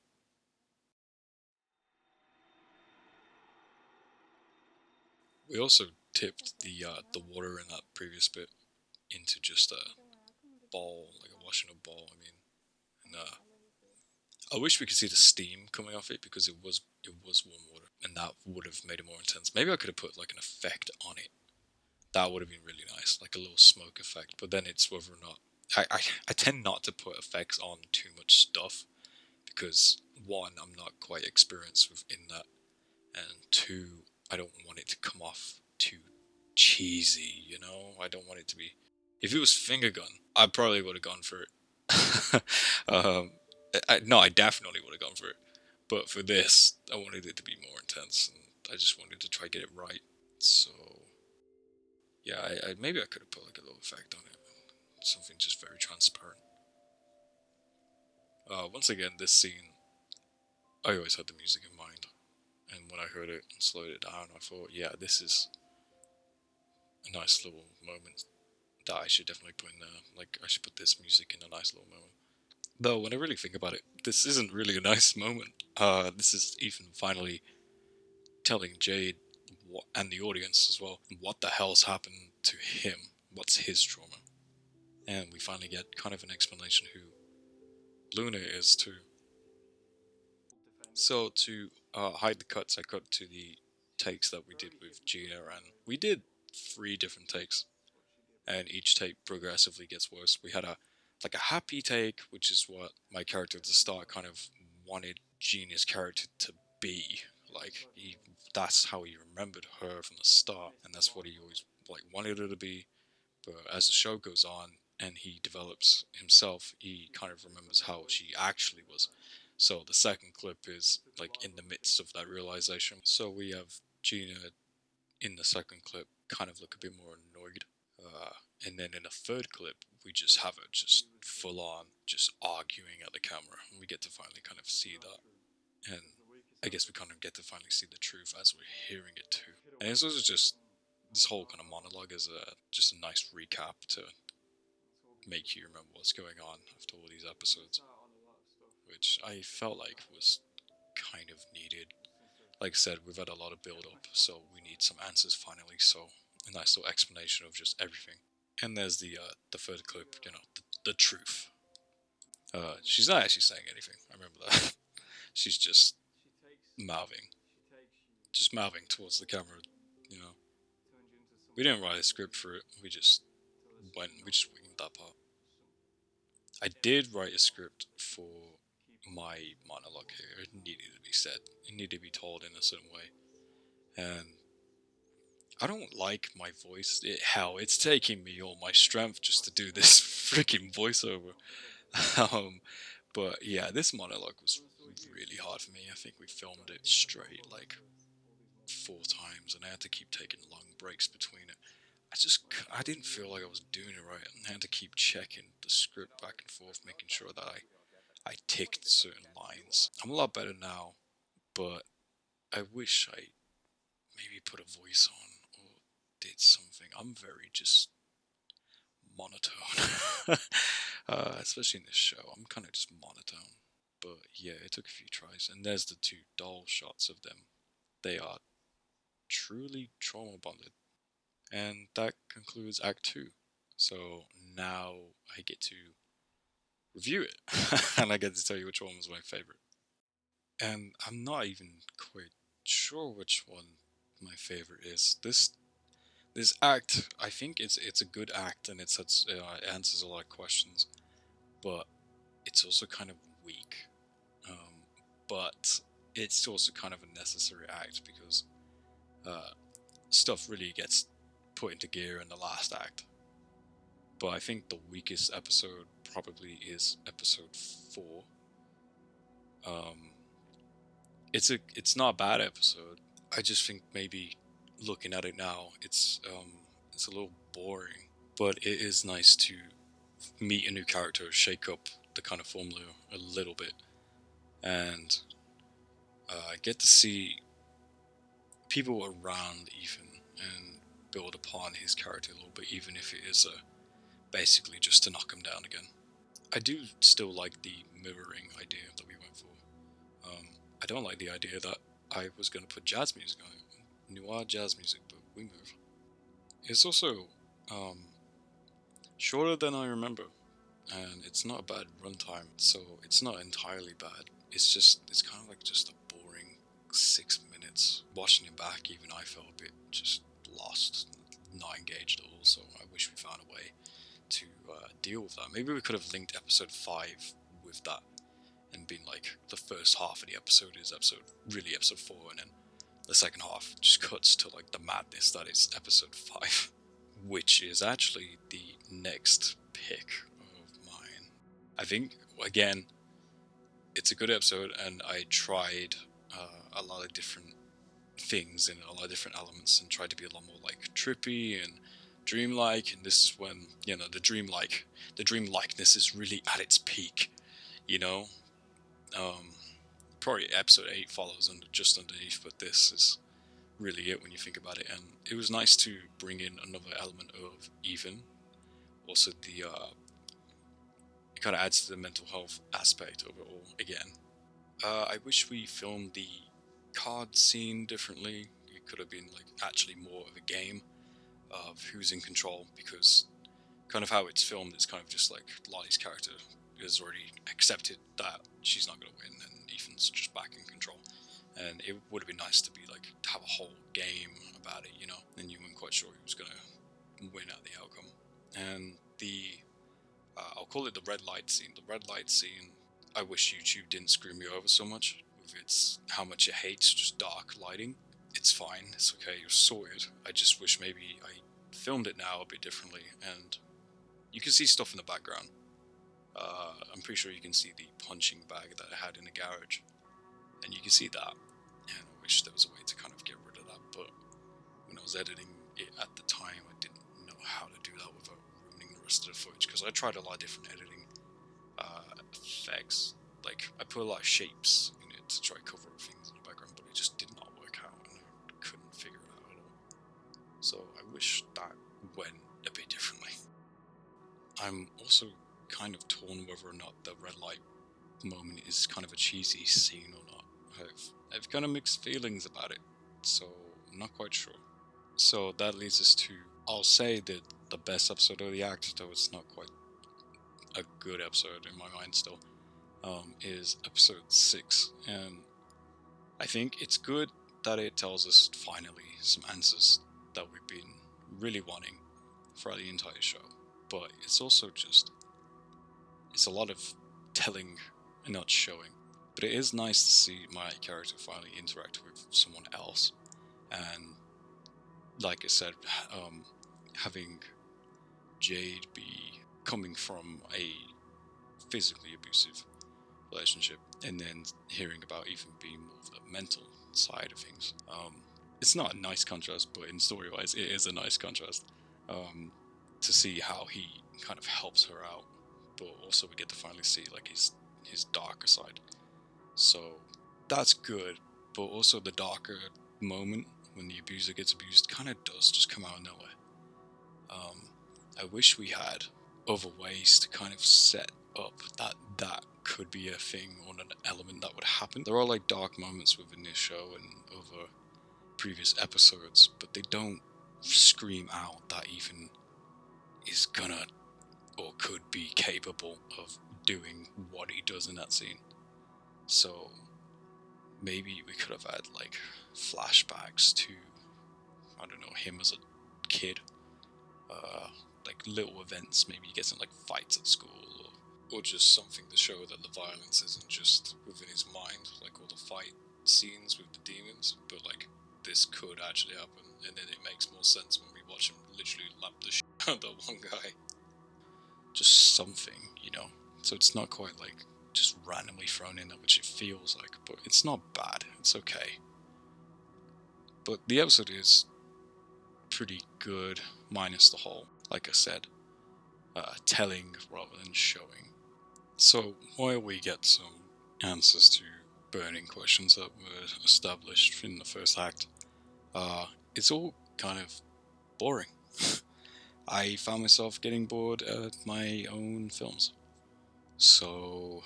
We also tipped the water in that previous bit into just a ball, like a washing up ball. I mean, and I wish we could see the steam coming off it because it was warm water, and that would have made it more intense. Maybe I could have put like an effect on it. That would have been really nice, like a little smoke effect. But then it's whether or not I tend not to put effects on too much stuff because one, I'm not quite experienced within that, and two, I don't want it to come off too cheesy. I don't want it to be. If it was finger gun, I probably would have gone for it. No, I definitely would have gone for it. But for this, I wanted it to be more intense, and I just wanted to try get it right. So yeah, maybe I could have put like a little effect on it, something just very transparent. Once again, this scene, I always had the music in mind, and when I heard it and slowed it down, I thought, yeah, this is a nice little moment that I should definitely put in there. Like, I should put this music in a nice little moment. Though, when I really think about it, this isn't really a nice moment. This is Ethan finally telling Jade and the audience as well what the hell's happened to him. What's his trauma? And we finally get kind of an explanation who Luna is too. So to hide the cuts, I cut to the takes that we did with Gina, and we did 3 different takes, and each take progressively gets worse. We had a happy take, which is what my character at the start kind of wanted Gina's character to be. Like that's how he remembered her from the start, and that's what he always wanted her to be. But as the show goes on and he develops himself, he kind of remembers how she actually was. So the second clip is like in the midst of that realization. So we have Gina in the second clip kind of look a bit more annoyed. And then in the third clip, we just have her just full on, just arguing at the camera. And we get to finally kind of see that. And I guess we kind of get to finally see the truth as we're hearing it too. And it's also just this whole kind of monologue is just a nice recap to make you remember what's going on after all these episodes, which I felt like was kind of needed. Like I said, we've had a lot of build up, so we need some answers finally. So a nice little explanation of just everything. And there's the third clip, the truth. She's not actually saying anything. I remember that. She's just mouthing towards the camera. You know, we didn't write a script for it. We just winged that part. I did write a script for my monologue here. It needed to be said. It needed to be told in a certain way. And I don't like my voice. It's taking me all my strength just to do this freaking voiceover. But yeah, this monologue was really hard for me. I think we filmed it straight like 4 times, and I had to keep taking long breaks between it. I didn't feel like I was doing it right, and I had to keep checking the script back and forth, making sure that I ticked certain lines. I'm a lot better now, but I wish I maybe put a voice on or did something. I'm very just monotone, especially in this show. I'm kind of just monotone. But yeah, it took a few tries, and there's the 2 doll shots of them. They are truly trauma bonded. And that concludes Act 2. So now I get to review it, and I get to tell you which one was my favorite. And I'm not even quite sure which one my favorite is. This act, I think it's a good act, and it answers a lot of questions, but it's also kind of weak. But it's also kind of a necessary act because stuff really gets put into gear in the last act. But I think the weakest episode probably is episode 4. It's not a bad episode. I just think maybe looking at it now, it's a little boring. But it is nice to meet a new character, shake up the kind of formula a little bit, and get to see people around Ethan and build upon his character a little bit, even if it is basically just to knock him down again. I do still like the mirroring idea that we went for. I don't like the idea that I was going to put jazz music on it. Noir jazz music, but we move. It's also shorter than I remember, and it's not a bad runtime, so it's not entirely bad. It's kind of like just a boring 6 minutes. Watching it back, even I felt a bit just lost, not engaged at all, so I wish we found a way to deal with that. Maybe we could have linked episode 5 with that and been like, the first half of the episode is episode 4, and then the second half just cuts to like the madness that is episode 5, which is actually the next pick of mine. I think, again, it's a good episode, and I tried a lot of different things and a lot of different elements and tried to be a lot more like trippy and dreamlike, and this is when, you know, the dreamlikeness is really at its peak, you know. Probably episode 8 follows just underneath, but this is really it when you think about it. And it was nice to bring in another element of even. Also, it kind of adds to the mental health aspect of it all again. I wish we filmed the card scene differently. It could have been like actually more of a game of who's in control, because kind of how it's filmed is kind of just like Lottie's character has already accepted that she's not going to win, and Ethan's just back in control. And it would have been nice to be like, to have a whole game about it, you know, and you weren't quite sure who was going to win at the outcome. And I'll call it the red light scene. The red light scene, I wish YouTube didn't screw me over so much with its how much it hates just dark lighting. It's fine, it's okay, you're sorted. I just wish maybe I filmed it now a bit differently, and you can see stuff in the background. I'm pretty sure you can see the punching bag that I had in the garage, and you can see that, and I wish there was a way to kind of get rid of that, but when I was editing it at the time, I didn't know how to do that without ruining the rest of the footage, because I tried a lot of different editing effects. Like, I put a lot of shapes in it to try to cover up things in the background, but it just did not work out, and I couldn't figure it out at all. So I wish that went a bit differently. I'm also kind of torn whether or not the red light moment is kind of a cheesy scene or not. I've kind of mixed feelings about it, so I'm not quite sure. So that leads us to, I'll say that the best episode of the act, though it's not quite a good episode in my mind still, is episode 6. And I think it's good that it tells us finally some answers that we've been really wanting throughout the entire show. But it's also just, it's a lot of telling and not showing. But it is nice to see my character finally interact with someone else. And like I said, having Jade be coming from a physically abusive relationship, and then hearing about Ethan being more of the mental side of things. It's not a nice contrast, but in story-wise, it is a nice contrast. To see how he kind of helps her out, but also we get to finally see like his darker side. So that's good, but also the darker moment when the abuser gets abused kind of does just come out of nowhere. I wish we had other ways to kind of set up that could be a thing or an element that would happen. There are like dark moments within this show and over previous episodes, but they don't scream out that Ethan is gonna or could be capable of doing what he does in that scene. So maybe we could have had like flashbacks to, I don't know, him as a kid, like little events. Maybe he gets in like fights at school, or just something to show that the violence isn't just within his mind, like all the fight scenes with the demons, but like this could actually happen, and then it makes more sense when we watch him literally lap the shit out of that one guy. Just something, you know. So it's not quite like just randomly thrown in there, which it feels like, but it's not bad. It's okay. But the episode is pretty good, minus the whole, like I said, telling rather than showing. So while we get some answers to burning questions that were established in the first act, it's all kind of boring. I found myself getting bored at my own films. So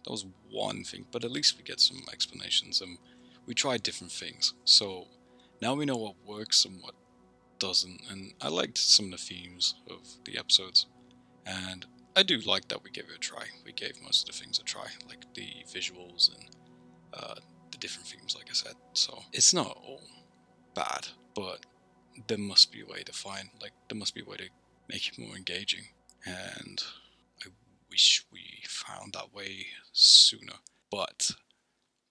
that was one thing, but at least we get some explanations and we tried different things. So now we know what works and what doesn't, and I liked some of the themes of the episodes, and I do like that we gave it a try. We gave most of the things a try, like the visuals and the different themes, like I said. So it's not all bad, but there must be a way to there must be a way to make it more engaging, and I wish we found that way sooner. But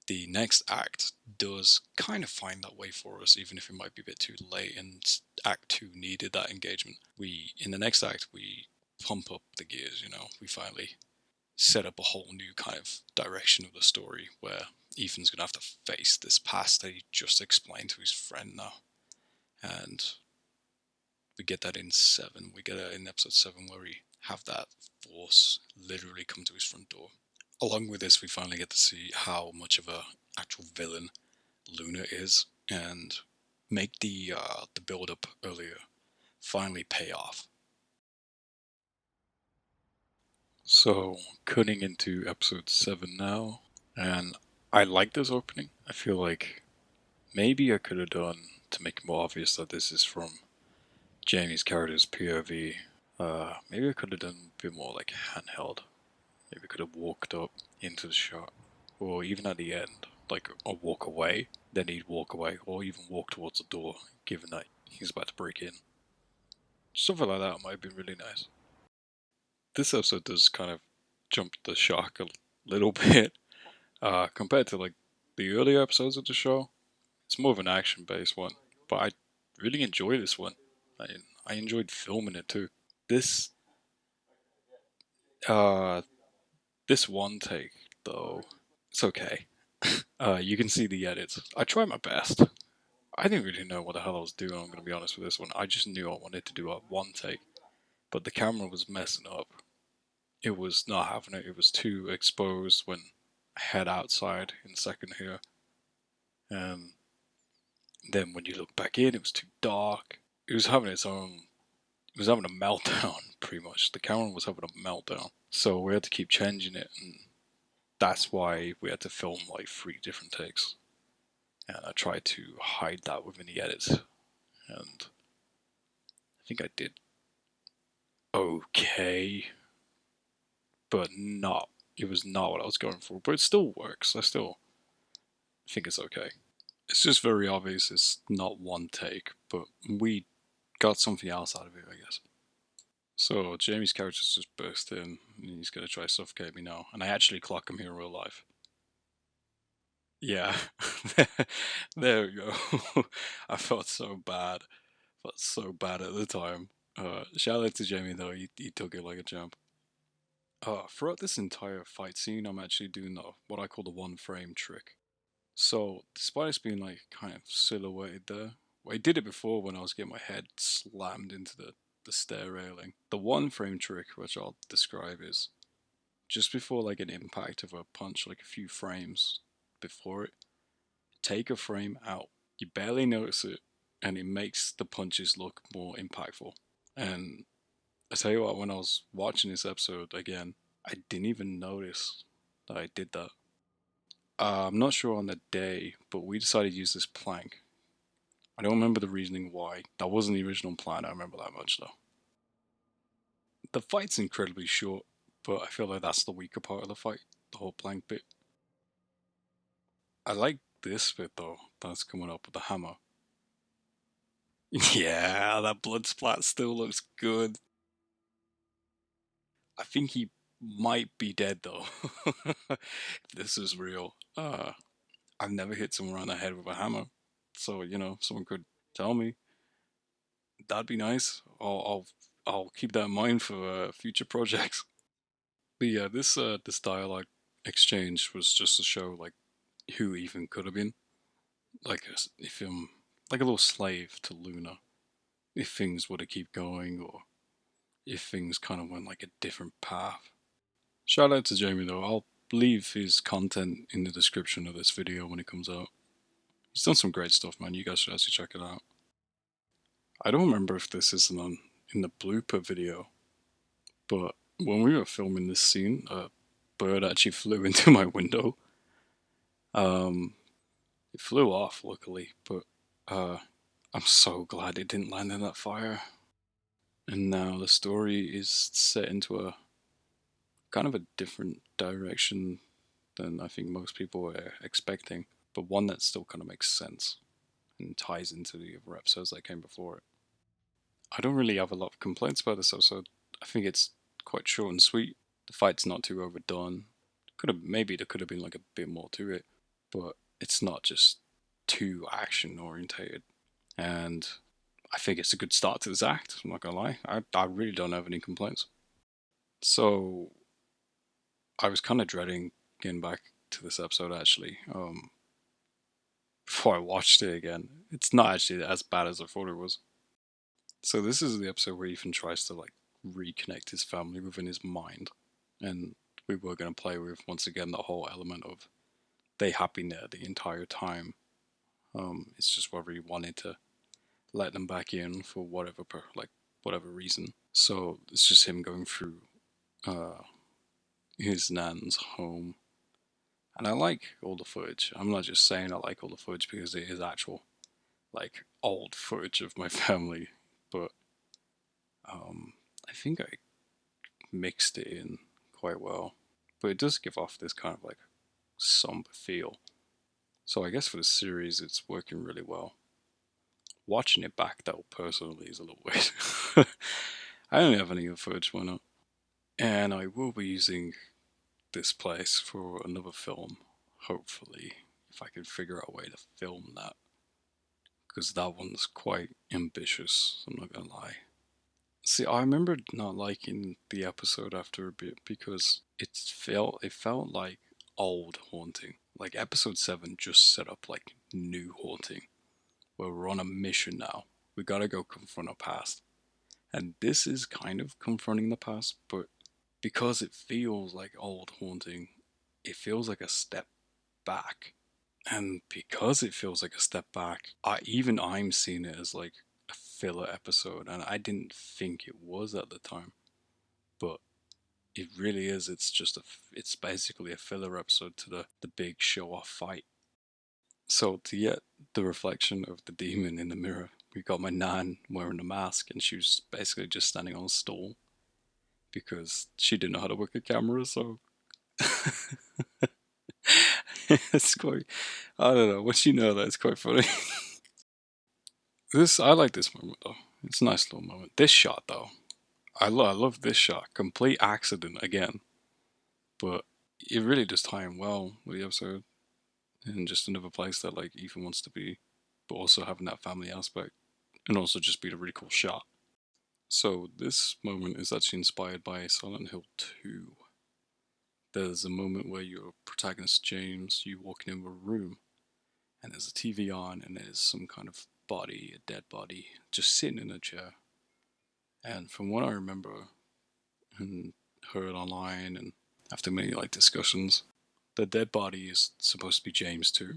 the next act does kind of find that way for us, even if it might be a bit too late, and Act 2 needed that engagement. In the next act, we pump up the gears, we finally set up a whole new kind of direction of the story where Ethan's going to have to face this past that he just explained to his friend now. And we get that in 7. We get it in episode 7 where we have that force literally come to his front door. Along with this, we finally get to see how much of a actual villain Luna is, and make the build up earlier finally pay off. So, cutting into episode 7 now, and I like this opening. I feel like maybe I could have done to make it more obvious that this is from Jamie's character's POV. Maybe I could have done a bit more like handheld. Maybe I could have walked up into the shot, or even at the end, like a walk away, then he'd walk away, or even walk towards the door, given that he's about to break in. Something like that might have been really nice. This episode does kind of jump the shark a little bit, compared to like the earlier episodes of the show. It's more of an action-based one, but I really enjoy this one. I enjoyed filming it too. This this one take though, it's okay. You can see the edits. I tried my best. I didn't really know what the hell I was doing, I'm going to be honest with this one. I just knew I wanted to do a one take, but the camera was messing up. It was not having it. It was too exposed when I head outside in second here. Then when you look back in, it was too dark. It was having its own. It was having a meltdown, pretty much. The camera was having a meltdown. So we had to keep changing it, and that's why we had to film like 3 different takes. And I tried to hide that within the edits. And I think I did okay. But not. It was not what I was going for. But it still works. I still think it's okay. It's just very obvious it's not one take, but we got something else out of it, I guess. So Jamie's character's just burst in, and he's gonna try to suffocate me now, and I actually clock him here in real life. Yeah, there we go. I felt so bad. Felt so bad at the time. Shout out to Jamie though, he took it like a champ. Throughout this entire fight scene, I'm actually doing what I call the one frame trick. So, despite us being like kind of silhouetted there, well, I did it before when I was getting my head slammed into the stair railing. The one frame trick, which I'll describe, is just before like an impact of a punch, like a few frames before it, take a frame out. You barely notice it, and it makes the punches look more impactful. And I tell you what, when I was watching this episode again, I didn't even notice that I did that. I'm not sure on the day, but we decided to use this plank. I don't remember the reasoning why. That wasn't the original plan, I remember that much though. The fight's incredibly short, but I feel like that's the weaker part of the fight, the whole plank bit. I like this bit though, that's coming up with the hammer. Yeah, that blood splat still looks good. I think he might be dead though. This is real. I've never hit someone around the head with a hammer, so someone could tell me. That'd be nice. I'll keep that in mind for future projects. But yeah, this dialogue exchange was just to show like who Ethan could have been, if like a little slave to Luna, if things were to keep going, or if things kind of went like a different path. Shout out to Jamie though. I'll leave his content in the description of this video when it comes out. He's done some great stuff, man. You guys should actually check it out. I don't remember if this is in the blooper video, but when we were filming this scene, a bird actually flew into my window. It flew off, luckily, but I'm so glad it didn't land in that fire. And now the story is set into a kind of a different direction than I think most people were expecting, but one that still kind of makes sense and ties into the other episodes that came before it. I don't really have a lot of complaints about this episode. I think it's quite short and sweet. The fight's not too overdone. Maybe there could have been like a bit more to it, but it's not just too action orientated. And I think it's a good start to this act. I'm not gonna lie. I really don't have any complaints. So I was kind of dreading getting back to this episode actually. Before I watched it again, it's not actually as bad as I thought it was. So this is the episode where Ethan tries to like reconnect his family within his mind, and we were going to play with once again the whole element of they have been there the entire time. It's just whether he wanted to let them back in for whatever reason. So it's just him going through uh, his nan's home, and I like all the footage. I'm not just saying I like all the footage because it is actual like old footage of my family, but I think I mixed it in quite well. But it does give off this kind of like somber feel. So I guess for the series, it's working really well. Watching it back, though, personally, is a little weird. I don't have any of the footage, why not? And I will be using this place for another film, hopefully, if I can figure out a way to film that. Because that one's quite ambitious, I'm not gonna lie. See, I remember not liking the episode after a bit because it felt like old haunting. Like episode 7 just set up like new haunting, where we're on a mission now. We gotta go confront our past. And this is kind of confronting the past, but because it feels like old haunting, it feels like a step back. And because it feels like a step back, I'm seeing it as like a filler episode, and I didn't think it was at the time, but it really is. It's basically a filler episode to the big show off fight. So to get the reflection of the demon in the mirror, we got my nan wearing a mask, and she was basically just standing on a stool because she didn't know how to work a camera. So it's quite, I don't know. Once you know that, it's quite funny. I like this moment though. It's a nice little moment. This shot though, I love this shot. Complete accident again, but it really does tie in well with the episode, and just another place that like Ethan wants to be, but also having that family aspect, and also just being a really cool shot. So this moment is actually inspired by Silent Hill 2. There's a moment where your protagonist James, you walking into a room, and there's a TV on, and there's some kind of body, a dead body, just sitting in a chair. And from what I remember and heard online, and after many like discussions, the dead body is supposed to be James too.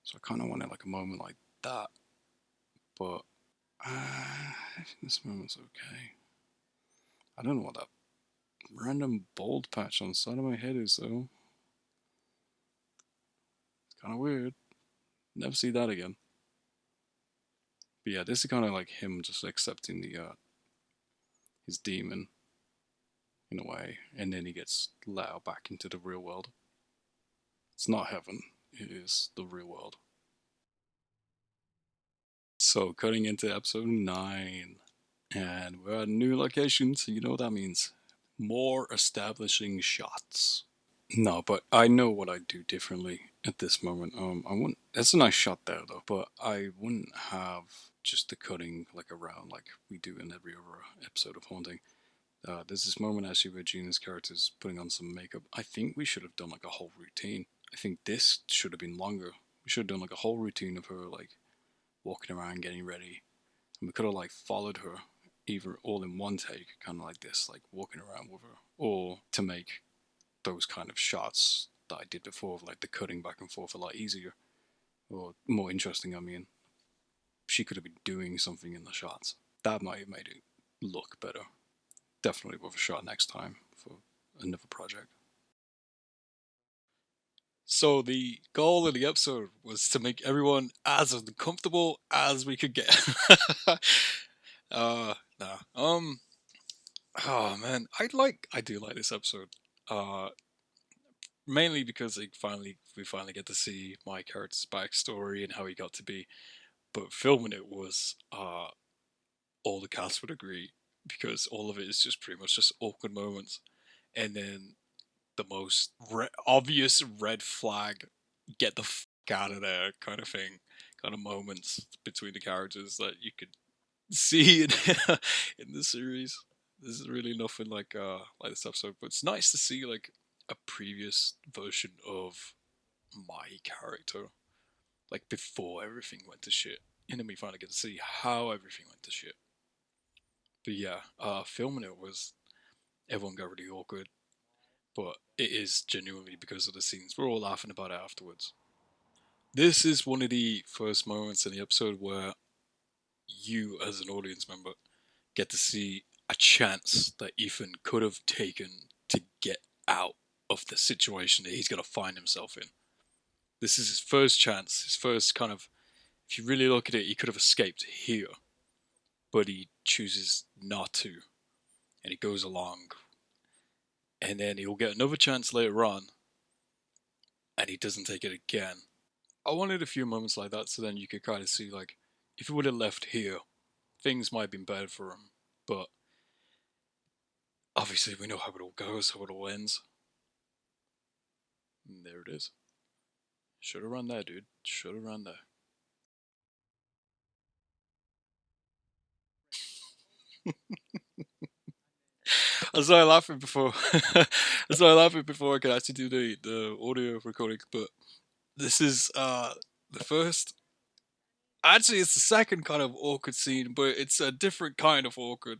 So I kind of wanted like a moment like that, but I think this moment's okay. I don't know what that random bald patch on the side of my head is though. It's kind of weird. Never see that again. But yeah, this is kind of like him just accepting the his demon in a way, and then he gets let out back into the real world. It's not heaven; it is the real world. So cutting into episode 9, and we're at a new location, so you know what that means. More establishing shots. No, but I know what I'd do differently at this moment. I wouldn't. That's a nice shot there, though. But I wouldn't have just the cutting like around like we do in every other episode of Haunting. There's this moment actually where Gina's character's putting on some makeup. I think we should have done like a whole routine. I think this should have been longer. We should have done like a whole routine of her like walking around getting ready, and we could have like followed her either all in one take, kind of like this, like walking around with her, or to make those kind of shots that I did before, like the cutting back and forth, a lot easier or more interesting. I mean, she could have been doing something in the shots. That might have made it look better. Definitely worth a shot next time for another project. So the goal of the episode was to make everyone as uncomfortable as we could get. Nah. Oh man, I do like this episode. Uh, Mainly because we finally get to see my character's backstory and how he got to be. But filming it was all the cast would agree, because all of it is just pretty much just awkward moments, and then the most obvious red flag, get the out of there kind of thing, kind of moments between the characters that you could see in in the series. This is really nothing like this episode, but it's nice to see like a previous version of my character, like before everything went to shit, and then we finally get to see how everything went to shit. But yeah, filming it was, everyone got really awkward, but it is genuinely because of the scenes. We're all laughing about it afterwards. This is one of the first moments in the episode where you, as an audience member, get to see a chance that Ethan could have taken to get out of the situation that he's going to find himself in. This is his first chance, his first kind of, if you really look at it, he could have escaped here, but he chooses not to, and he goes along, and then he'll get another chance later on, and he doesn't take it again. I wanted a few moments like that, so then you could kind of see, like, if he would have left here, things might have been better for him, but obviously we know how it all goes, how it all ends. And there it is. Should have run there, dude. Should have run there. I started laughing before. I started laughing before I could actually do the audio recording. But this is the first. Actually, it's the second kind of awkward scene, but it's a different kind of awkward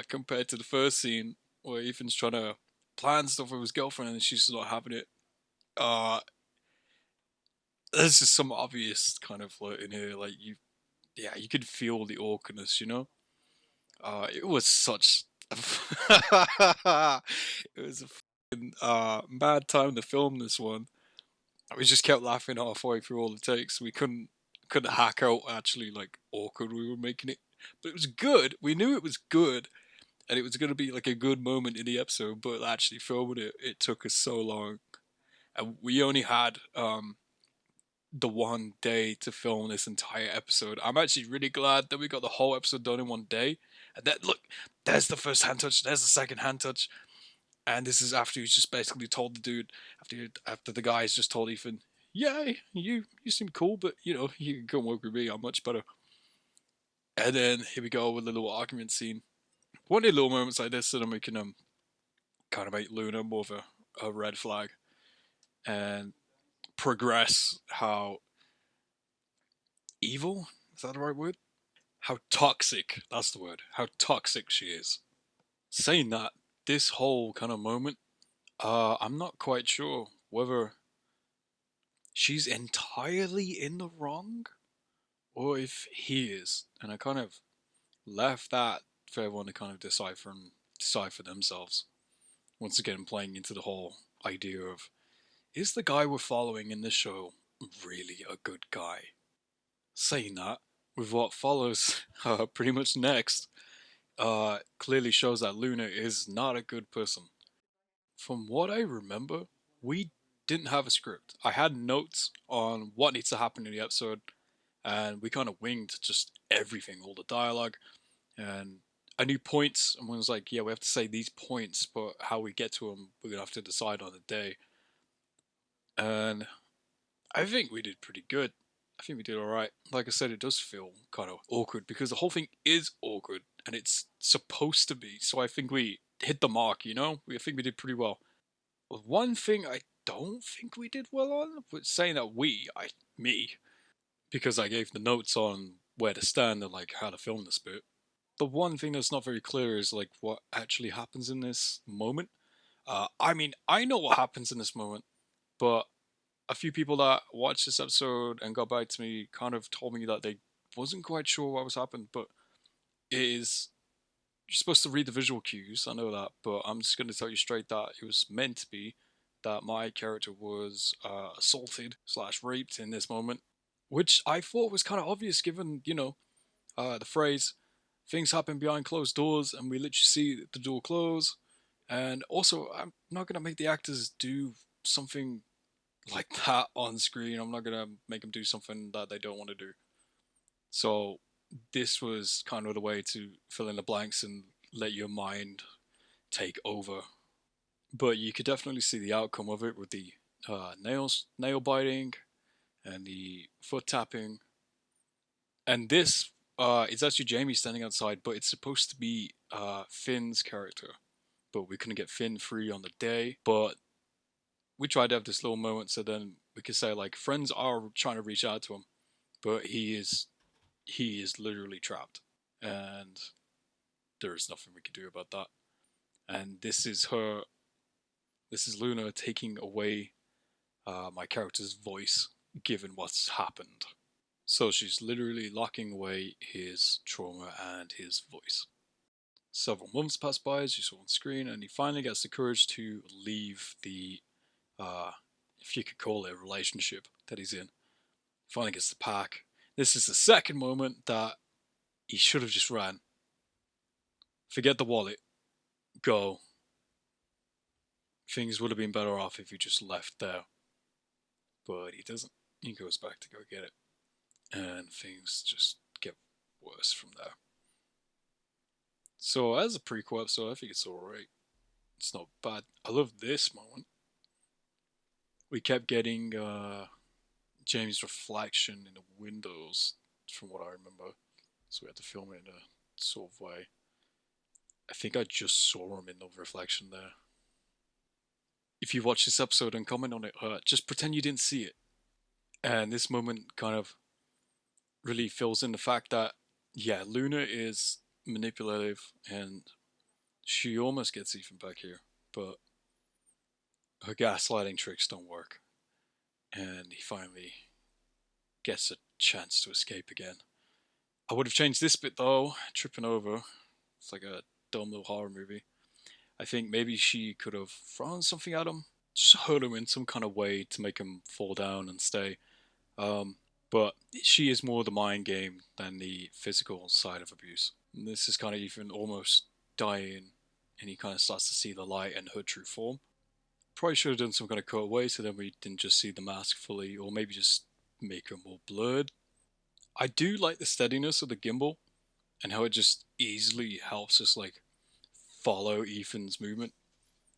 compared to the first scene where Ethan's trying to plan stuff with his girlfriend and she's not having it. Uh, there's just some obvious kind of flirt in here. Like yeah, you could feel the awkwardness. It was such. It was a mad time to film this one. We just kept laughing halfway through all the takes. We couldn't hack out actually like awkward we were making it, but it was good. We knew it was good, and it was going to be like a good moment in the episode. But actually filming it took us so long, and we only had the one day to film this entire episode. I'm actually really glad that we got the whole episode done in one day. And that, look, there's the first hand touch, there's the second hand touch, and this is after he's just basically told the dude, after the guy's just told Ethan, "Yeah, you seem cool, but you can come work with me. I'm much better." And then here we go with a little argument scene. One of the little moments like this, so then we can kind of make Luna more of a red flag and progress how evil, is that the right word? How toxic, that's the word, how toxic she is. Saying that, this whole kind of moment, I'm not quite sure whether she's entirely in the wrong or if he is. And I kind of left that for everyone to kind of decide for themselves. Once again, playing into the whole idea of, is the guy we're following in this show really a good guy? Saying that, with what follows pretty much next, clearly shows that Luna is not a good person. From what I remember, we didn't have a script. I had notes on what needs to happen in the episode, and we kind of winged just everything, all the dialogue, and I knew points, and one was like, yeah, we have to say these points, but how we get to them, we're gonna have to decide on the day. And I think we did pretty good. I think we did alright. Like I said, it does feel kind of awkward because the whole thing is awkward and it's supposed to be. So I think we hit the mark, I think we did pretty well. One thing I don't think we did well on was saying that me, because I gave the notes on where to stand and like how to film this bit. The one thing that's not very clear is like what actually happens in this moment. I mean, I know what happens in this moment, but a few people that watched this episode and got back to me kind of told me that they wasn't quite sure what was happening, but it is. You're supposed to read the visual cues, I know that, but I'm just going to tell you straight that it was meant to be that my character was assaulted slash raped in this moment, which I thought was kind of obvious given, the phrase, things happen behind closed doors, and we literally see the door close. And also, I'm not going to make the actors do something like that on screen. I'm not going to make them do something that they don't want to do. So this was kind of the way to fill in the blanks and let your mind take over. But you could definitely see the outcome of it with the nail biting, and the foot tapping. And this it's actually Jamie standing outside, but it's supposed to be Finn's character. But we couldn't get Finn free on the day. But we tried to have this little moment so then we could say like friends are trying to reach out to him, but he is literally trapped, and there is nothing we can do about that. And this is Luna taking away my character's voice given what's happened. So she's literally locking away his trauma and his voice. Several months pass by, as you saw on screen, and he finally gets the courage to leave the, if you could call it a relationship that he's in. Finally gets the pack. This is the second moment that he should have just ran. Forget the wallet. Go. Things would have been better off if he just left there. But he doesn't. He goes back to go get it. And things just get worse from there. So as a prequel episode, I think it's alright. It's not bad. I love this moment. We kept getting James' reflection in the windows, from what I remember. So we had to film it in a sort of way. I think I just saw him in the reflection there. If you watch this episode and comment on it, just pretend you didn't see it. And this moment kind of really fills in the fact that, yeah, Luna is manipulative and she almost gets Ethan back here, but her gaslighting tricks don't work. And he finally gets a chance to escape again. I would have changed this bit though, tripping over. It's like a dumb little horror movie. I think maybe she could have thrown something at him, just hurt him in some kind of way to make him fall down and stay. But she is more the mind game than the physical side of abuse. And this is kind of even almost dying, and he kind of starts to see the light and her true form. Probably should have done some kind of cutaway so then we didn't just see the mask fully, or maybe just make her more blurred. I do like the steadiness of the gimbal and how it just easily helps us like follow Ethan's movement.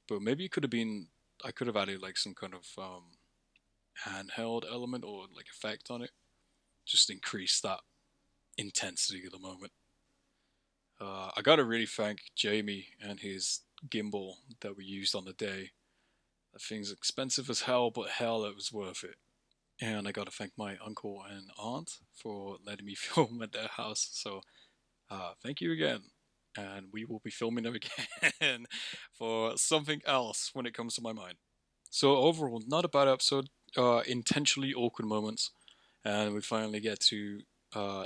But maybe it could have been, I could have added like some kind of handheld element or like effect on it, just increase that intensity of the moment. I gotta really thank Jamie and his gimbal that we used on the day. That thing's expensive as hell, but hell, it was worth it. And I gotta thank my uncle and aunt for letting me film at their house. So thank you again. And we will be filming them again for something else when it comes to my mind. So overall, not a bad episode. Intentionally awkward moments, and we finally get to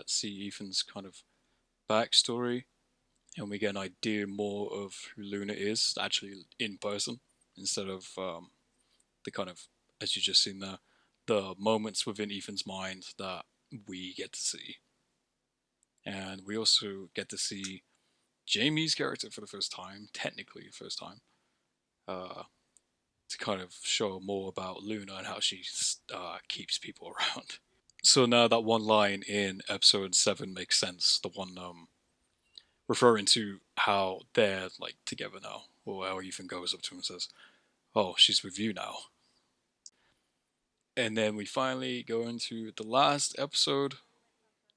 see Ethan's kind of backstory, and we get an idea more of who Luna is actually in person instead of the kind of, as you just seen there, the moments within Ethan's mind that we get to see. And we also get to see Jamie's character for the first time, technically the first time, to kind of show more about Luna and how she keeps people around. So now that one line in episode 7 makes sense. The one referring to how they're like together now, or how Ethan goes up to him and says, "Oh, she's with you now." And then we finally go into the last episode,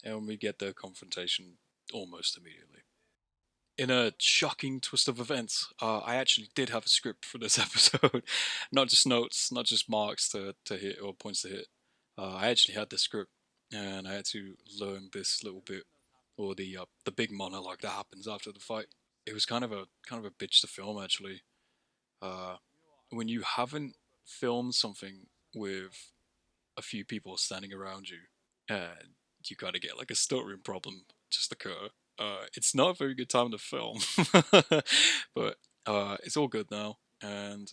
and we get the confrontation almost immediately. In a shocking twist of events, I actually did have a script for this episode, not just notes, not just marks to hit or points to hit. I actually had the script, and I had to learn this little bit, or the big monologue that happens after the fight. It was kind of a bitch to film actually. Uh, when you haven't filmed something with a few people standing around you, you kind of get like a stuttering problem just occur. It's not a very good time to film, but it's all good now, and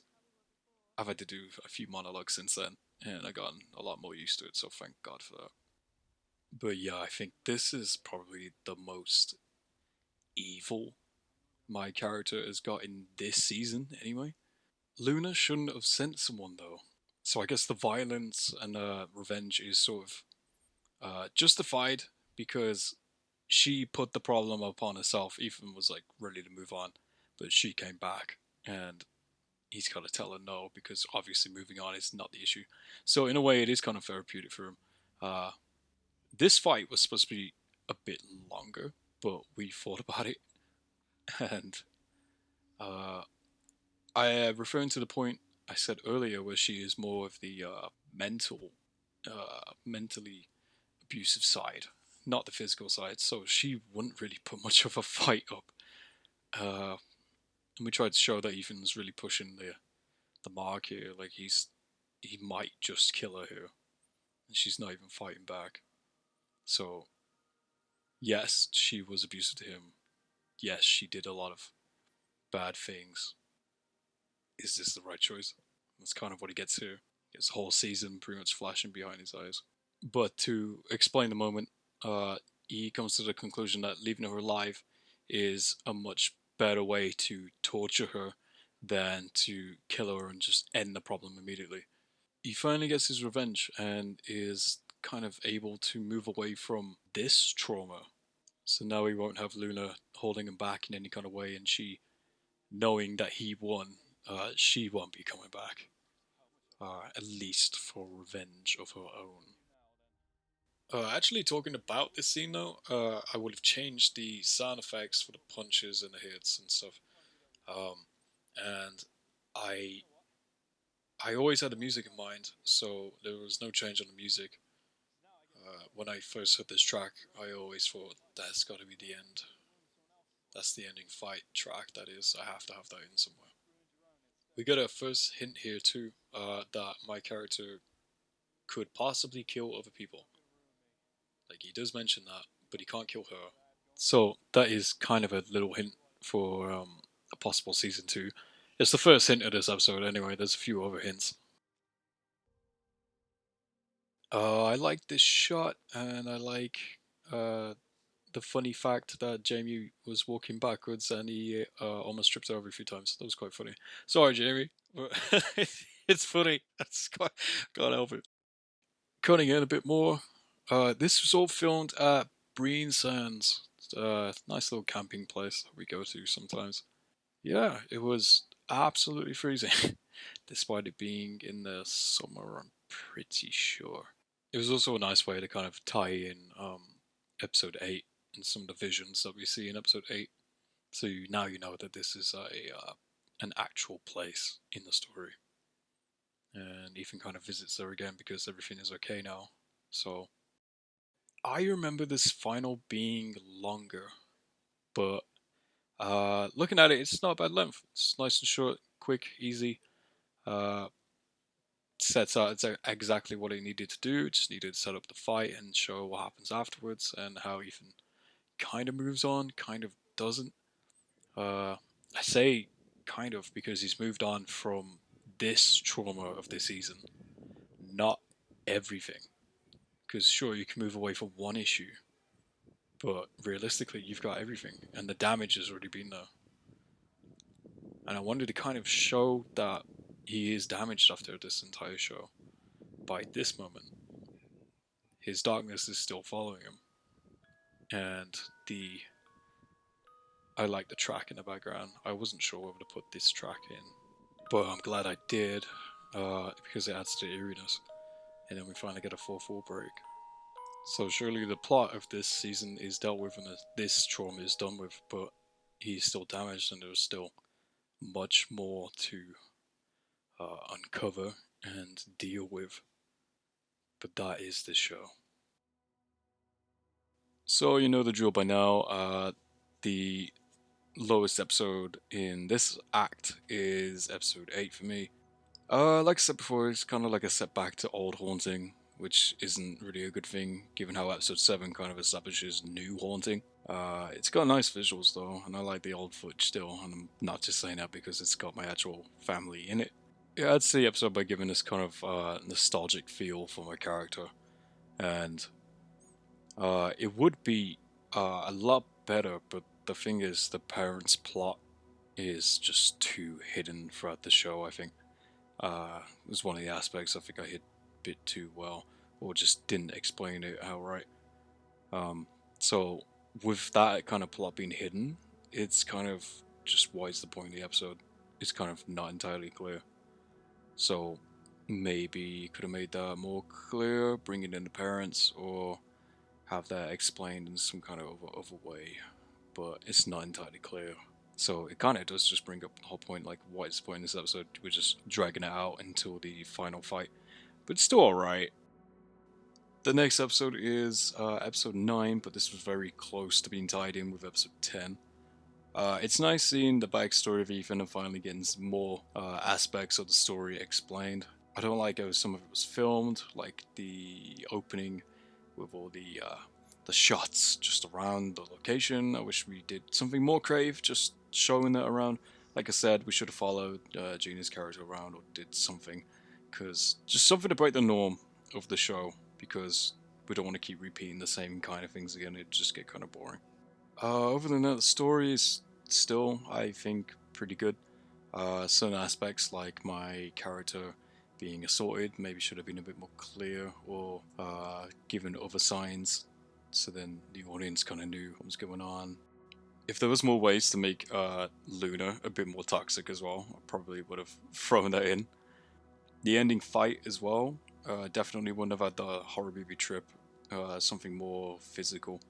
I've had to do a few monologues since then, and I've gotten a lot more used to it. So thank God for that. But yeah, I think this is probably the most evil my character has got in this season, anyway. Luna shouldn't have sent someone though. So I guess the violence and revenge is sort of justified because she put the problem upon herself. Ethan was like ready to move on, but she came back, and he's got to tell her no because obviously moving on is not the issue. So in a way, it is kind of therapeutic for him. Uh, this fight was supposed to be a bit longer, but we thought about it, and uh, I referring to the point I said earlier, where she is more of the mentally abusive side, not the physical side. So she wouldn't really put much of a fight up. Uh, and we tried to show that Ethan's really pushing the mark here. Like he might just kill her here, and she's not even fighting back. So yes, she was abusive to him. Yes, she did a lot of bad things. Is this the right choice? That's kind of what he gets here. He gets the whole season pretty much flashing behind his eyes. But to explain the moment, he comes to the conclusion that leaving her alive is a much better way to torture her than to kill her and just end the problem immediately. He finally gets his revenge and is kind of able to move away from this trauma. So now he won't have Luna holding him back in any kind of way, and she, knowing that he won, she won't be coming back. At least for revenge of her own. Actually, talking about this scene though, I would have changed the sound effects for the punches and the hits and stuff. Um, and I I always had the music in mind, so there was no change on the music. When I first heard this track, I always thought that's got to be the end. That's the ending fight track. That is, I have to have that in somewhere. We got a first hint here too, that my character could possibly kill other people. Like he does mention that, but he can't kill her. So that is kind of a little hint for a possible season two. It's the first hint of this episode, anyway. There's a few other hints. I like this shot, and I like uh, the funny fact that Jamie was walking backwards and he almost tripped over a few times. That was quite funny. Sorry, Jamie, but it's funny. That's quite, can't help it. Cutting in a bit more. This was all filmed at Breen Sands. Nice little camping place that we go to sometimes. Yeah, it was absolutely freezing, despite it being in the summer, I'm pretty sure. It was also a nice way to kind of tie in episode 8 and some of the visions that we see in episode 8. So now you know that this is an actual place in the story. And Ethan kind of visits there again because everything is okay now. So I remember this final being longer, but looking at it, it's not a bad length. It's nice and short, quick, easy. Uh, Sets out exactly what he needed to do. Just needed to set up the fight and show what happens afterwards and how Ethan kind of moves on, kind of doesn't. I say kind of because he's moved on from this trauma of this season, not everything. Because sure, you can move away from one issue, but realistically, you've got everything, and the damage has already been there. And I wanted to kind of show that he is damaged after this entire show. By this moment, his darkness is still following him, and the I like the track in the background. I wasn't sure whether to put this track in, but I'm glad I did, because it adds to the eeriness. And then we finally get a 4-4 break. So surely the plot of this season is dealt with and this trauma is done with, but he's still damaged and there's still much more to uncover and deal with. But that is this show. So you know the drill by now. The lowest episode in this act is episode 8 for me. Like I said before, it's kind of like a setback to Old Haunting, which isn't really a good thing given how episode 7 kind of establishes new haunting. It's got nice visuals though, and I like the old footage still, and I'm not just saying that because it's got my actual family in it. Yeah, I'd say the episode by giving this kind of nostalgic feel for my character, and it would be a lot better, but the thing is, the parents' plot is just too hidden throughout the show, I think. It was one of the aspects I think I hit a bit too well, or just didn't explain it outright. Um, so, with that kind of plot being hidden, it's kind of just what is the point of the episode? It's kind of not entirely clear. So, maybe you could have made that more clear, bringing in the parents, or have that explained in some kind of other way, but it's not entirely clear. So it kind of does just bring up the whole point, like, what is the point in this episode? We're just dragging it out until the final fight, but it's still alright. The next episode is episode 9, but this was very close to being tied in with episode 10. It's nice seeing the backstory of Ethan and finally getting some more aspects of the story explained. I don't like how some of it was filmed, like the opening with all the shots just around the location. I wish we did something more creative, just showing that around. Like I said, we should have followed Gina's character around or did something, because just something to break the norm of the show, because we don't want to keep repeating the same kind of things again. It'd just get kind of boring. Other than that, the story is still, I think, pretty good. Certain aspects, like my character being assaulted, maybe should have been a bit more clear, or given other signs, so then the audience kind of knew what was going on. If there was more ways to make Luna a bit more toxic as well, I probably would have thrown that in. The ending fight as well, definitely wouldn't have had the horror movie trip, something more physical.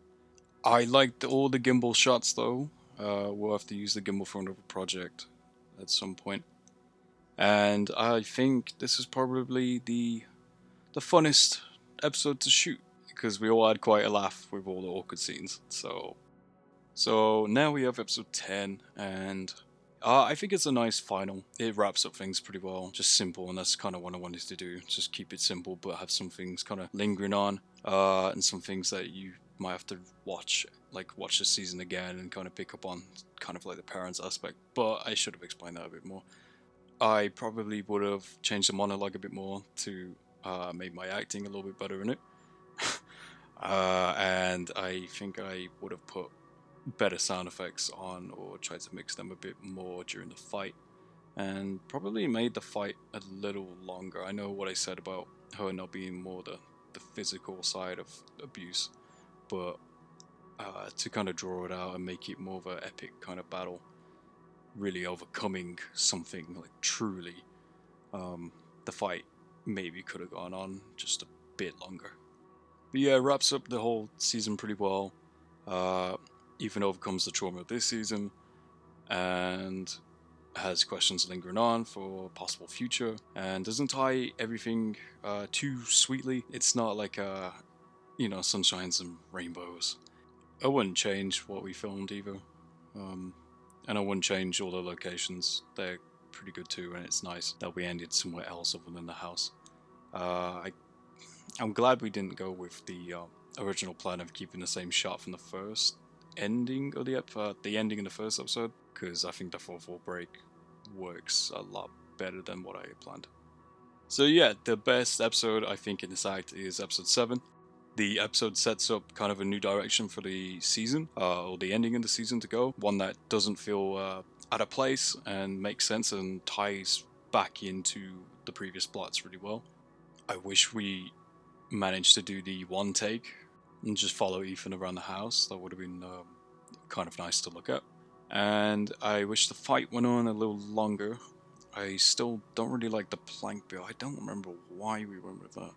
I liked all the gimbal shots though. We'll have to use the gimbal for another project at some point. And I think this is probably the funnest episode to shoot, because we all had quite a laugh with all the awkward scenes. So now we have episode 10, and I think it's a nice final. It wraps up things pretty well, just simple, and that's kind of what I wanted to do. Just keep it simple, but have some things kind of lingering on, and some things that you might have to watch the season again and kind of pick up on, kind of like the parents aspect. But I should have explained that a bit more. I probably would have changed the monologue a bit more to make my acting a little bit better in it. And I think I would have put better sound effects on, or tried to mix them a bit more during the fight, and probably made the fight a little longer. I know what I said about her not being more the physical side of abuse, but to kind of draw it out and make it more of an epic kind of battle, really overcoming something like truly, the fight maybe could have gone on just a bit longer. But yeah, it wraps up the whole season pretty well. Ethan overcomes the trauma of this season and has questions lingering on for possible future, and doesn't tie everything too sweetly. It's not like sunshines and rainbows. I wouldn't change what we filmed either, and I wouldn't change all the locations. They're pretty good too, and it's nice that we ended somewhere else other than the house. I'm glad we didn't go with the original plan of keeping the same shot from the first ending of the ending in the first episode, because I think the 4/4 break works a lot better than what I had planned. So yeah, the best episode I think in this act is episode 7. The episode sets up kind of a new direction for the season, or the ending of the season to go, one that doesn't feel out of place and makes sense and ties back into the previous plots really well. I wish we managed to do the one take and just follow Ethan around the house. That would have been kind of nice to look at. And I wish the fight went on a little longer. I still don't really like the plank bit. I don't remember why we went with that.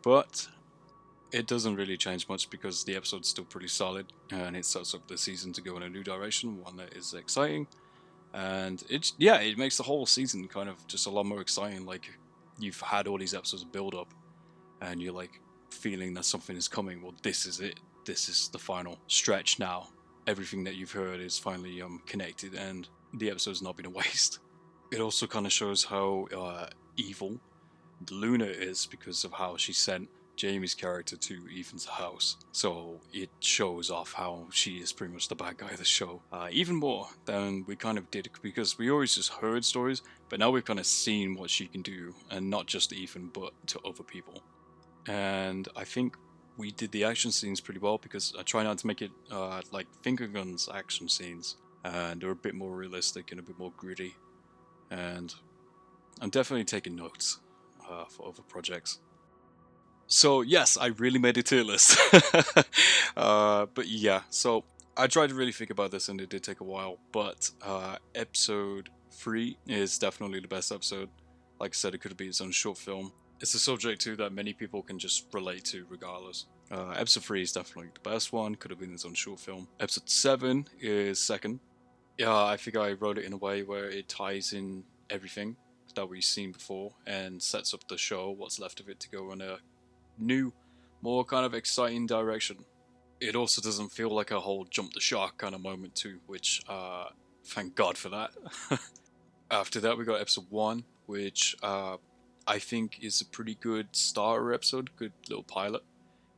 But it doesn't really change much because the episode's still pretty solid, and it sets up the season to go in a new direction, one that is exciting. And it makes the whole season kind of just a lot more exciting. Like, you've had all these episodes build up, and you're like feeling that something is coming. Well, this is it. This is the final stretch now. Everything that you've heard is finally connected, and the episode's not been a waste. It also kind of shows how evil Luna is because of how she sent Jamie's character to Ethan's house. So it shows off how she is pretty much the bad guy of the show. Even more than we kind of did, because we always just heard stories, but now we've kind of seen what she can do, and not just to Ethan, but to other people. And I think we did the action scenes pretty well, because I try not to make it like finger guns action scenes, and they're a bit more realistic and a bit more gritty. And I'm definitely taking notes for other projects. So yes, I really made a tier list. But yeah, so I tried to really think about this, and it did take a while. But episode 3 is definitely the best episode. Like I said, it could be its own short film. It's a subject too that many people can just relate to, regardless. Episode 3 is definitely the best one. Could have been its own short film. Episode 7 is second. Yeah, I think I wrote it in a way where it ties in everything that we've seen before and sets up the show, what's left of it, to go in a new, more kind of exciting direction. It also doesn't feel like a whole jump the shark kind of moment too, which thank God for that. After that, we got episode 1, which I think is a pretty good starter episode, good little pilot.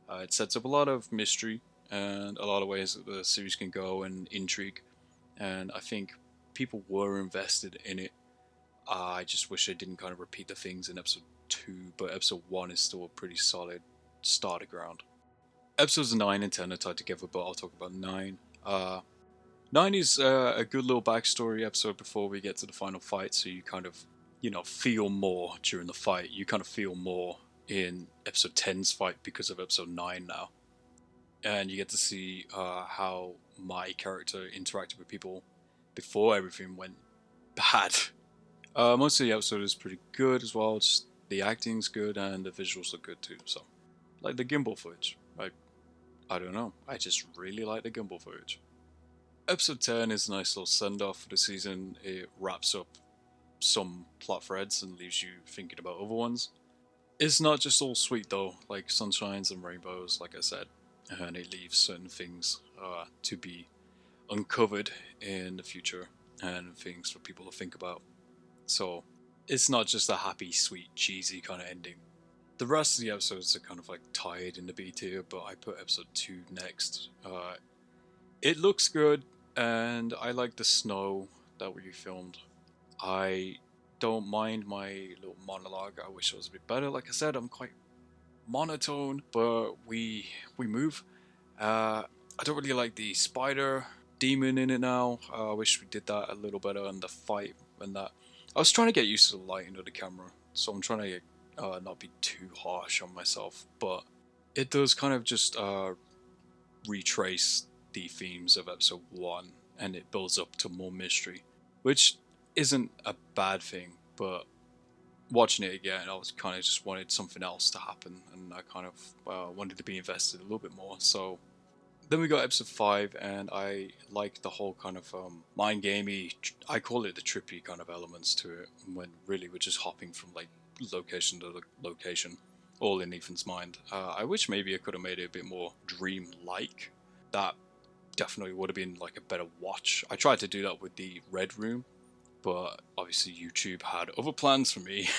It sets up a lot of mystery and a lot of ways that the series can go and intrigue, and I think people were invested in it. I just wish they didn't kind of repeat the things in episode 2, but episode 1 is still a pretty solid starter ground. Episodes 9 and 10 are tied together, but I'll talk about 9. 9 is a good little backstory episode before we get to the final fight, so you kind of, feel more during the fight. You kind of feel more in episode 10's fight because of episode 9 now. And you get to see how my character interacted with people before everything went bad. Most of the episode is pretty good as well. Just the acting's good and the visuals are good too. So, like the gimbal footage. I don't know. I just really like the gimbal footage. Episode 10 is a nice little send-off for the season. It wraps up some plot threads and leaves you thinking about other ones. It's not just all sweet though, like sunshines and rainbows, like I said. And it leaves certain things to be uncovered in the future and things for people to think about. So it's not just a happy, sweet, cheesy kind of ending. The rest of the episodes are kind of like tied in the B tier, but I put episode 2 next. It looks good, and I like the snow that we filmed. I don't mind my little monologue. I wish it was a bit better. Like I said, I'm quite monotone, but we move. I don't really like the spider demon in it now. I wish we did that a little better in the fight and that. I was trying to get used to the lighting of the camera, so I'm trying to not be too harsh on myself, but it does kind of just retrace the themes of episode 1, and it builds up to more mystery, which isn't a bad thing, but watching it again, I was kind of just wanted something else to happen, and I kind of wanted to be invested a little bit more. So then we got episode 5, and I like the whole kind of mind gamey, I call it the trippy kind of elements to it, when really we're just hopping from like location to location, all in Ethan's mind. I wish maybe I could have made it a bit more dream-like. That definitely would have been like a better watch. I tried to do that with the Red Room, but obviously YouTube had other plans for me.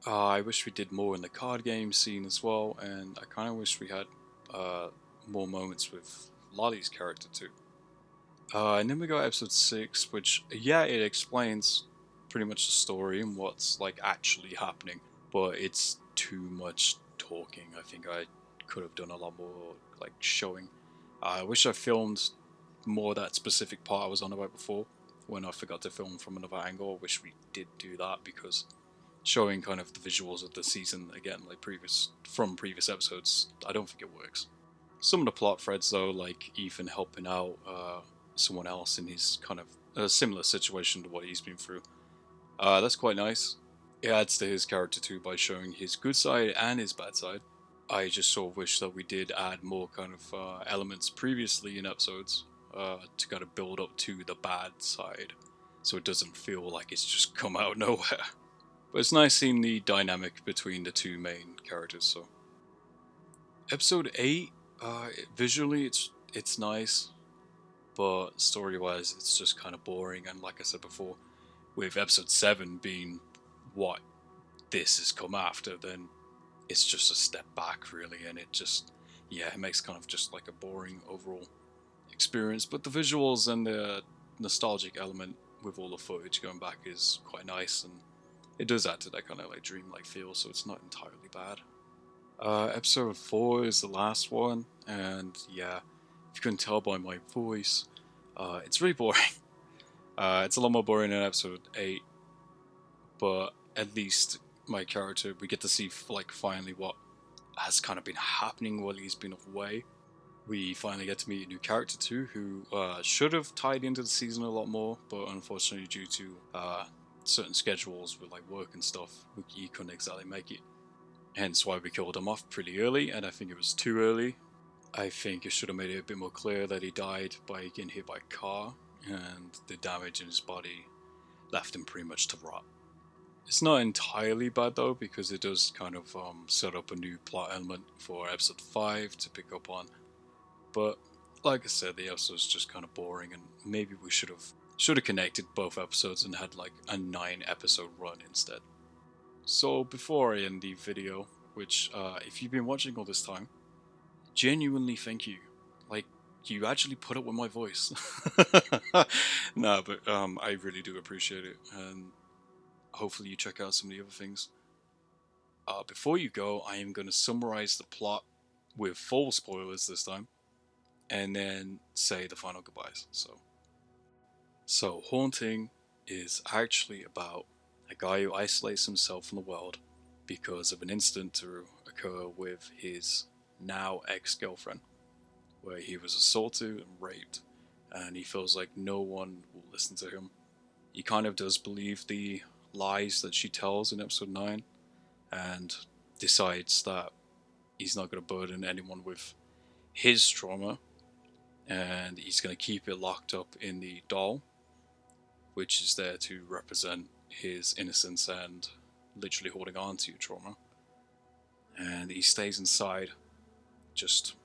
I wish we did more in the card game scene as well, and I kind of wish we had more moments with Lolly's character too. And then we got episode 6, which, yeah, it explains pretty much the story and what's like actually happening, but it's too much talking. I think I could have done a lot more like showing. I wish I filmed more of that specific part I was on about before when I forgot to film from another angle. I wish we did do that, because showing kind of the visuals of the season again, like previous episodes, I don't think it works. Some of the plot threads though, like Ethan helping out someone else in his kind of a similar situation to what he's been through, that's quite nice. It adds to his character too by showing his good side and his bad side. I just sort of wish that we did add more kind of elements previously in episodes to kind of build up to the bad side, so it doesn't feel like it's just come out of nowhere. But it's nice seeing the dynamic between the two main characters. So episode 8, visually it's nice, but story-wise it's just kind of boring. And like I said before, with episode 7 being what this has come after, then it's just a step back really, and it just, yeah, it makes kind of just like a boring overall experience. But the visuals and the nostalgic element with all the footage going back is quite nice, and it does add to that kind of like dreamlike feel, so it's not entirely bad. Episode 4 is the last one, and yeah, if you couldn't tell by my voice, it's really boring. It's a lot more boring than episode 8, but at least my character, we get to see like finally what has kind of been happening while he's been away. We finally get to meet a new character too, who should have tied into the season a lot more, but unfortunately due to certain schedules with like work and stuff, he couldn't exactly make it. Hence why we killed him off pretty early, and I think it was too early. I think it should have made it a bit more clear that he died by getting hit by a car, and the damage in his body left him pretty much to rot. It's not entirely bad though, because it does kind of set up a new plot element for episode 5 to pick up on. But like I said, the episode's just kind of boring, and maybe we should have connected both episodes and had like a 9-episode run instead. So before I end the video, which if you've been watching all this time, genuinely thank you. Like, you actually put up with my voice. No, but I really do appreciate it, and hopefully you check out some of the other things. Before you go, I am going to summarize the plot with full spoilers this time, and then say the final goodbyes. So Haunting is actually about a guy who isolates himself from the world because of an incident to occur with his now ex-girlfriend, where he was assaulted and raped, and he feels like no one will listen to him. He kind of does believe the lies that she tells in episode 9, and decides that he's not going to burden anyone with his trauma, and he's going to keep it locked up in the doll, which is there to represent his innocence and literally holding on to your trauma. And he stays inside, just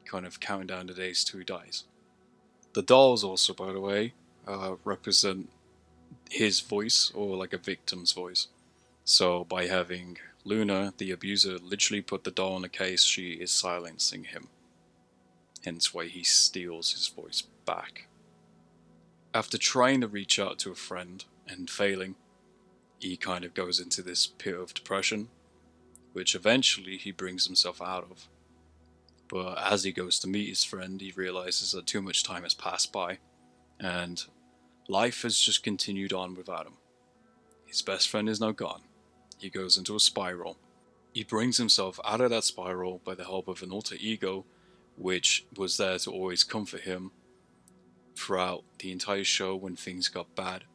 kind of counting down the days till he dies. The dolls also, by the way, represent his voice, or like a victim's voice. So by having Luna, the abuser, literally put the doll in a case, she is silencing him. Hence why he steals his voice back. After trying to reach out to a friend and failing, he kind of goes into this pit of depression, which eventually he brings himself out of. But as he goes to meet his friend, he realizes that too much time has passed by, and life has just continued on without him. His best friend is now gone. He goes into a spiral. He brings himself out of that spiral by the help of an alter ego, which was there to always comfort him throughout the entire show when things got bad.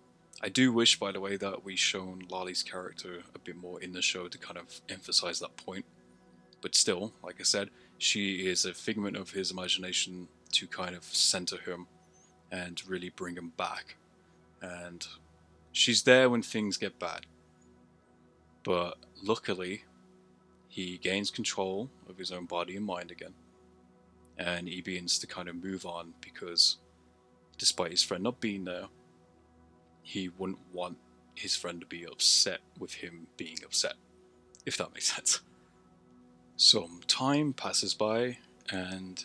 I do wish, by the way, that we shown Lolly's character a bit more in the show to kind of emphasize that point. But still, like I said, she is a figment of his imagination to kind of center him and really bring him back. And she's there when things get bad. But luckily, he gains control of his own body and mind again. And he begins to kind of move on, because despite his friend not being there, he wouldn't want his friend to be upset with him being upset, if that makes sense. Some time passes by, and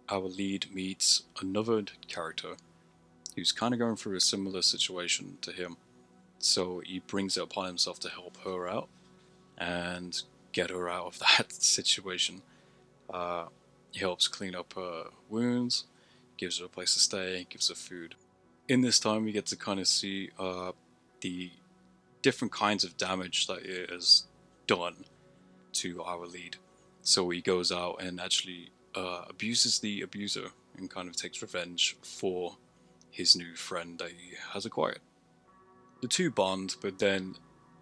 our lead meets another character who's kind of going through a similar situation to him. So he brings it upon himself to help her out and get her out of that situation. He helps clean up her wounds, gives her a place to stay, gives her food. In this time, we get to kind of see the different kinds of damage that it has done to our lead. So he goes out and actually abuses the abuser and kind of takes revenge for his new friend that he has acquired. The two bond, but then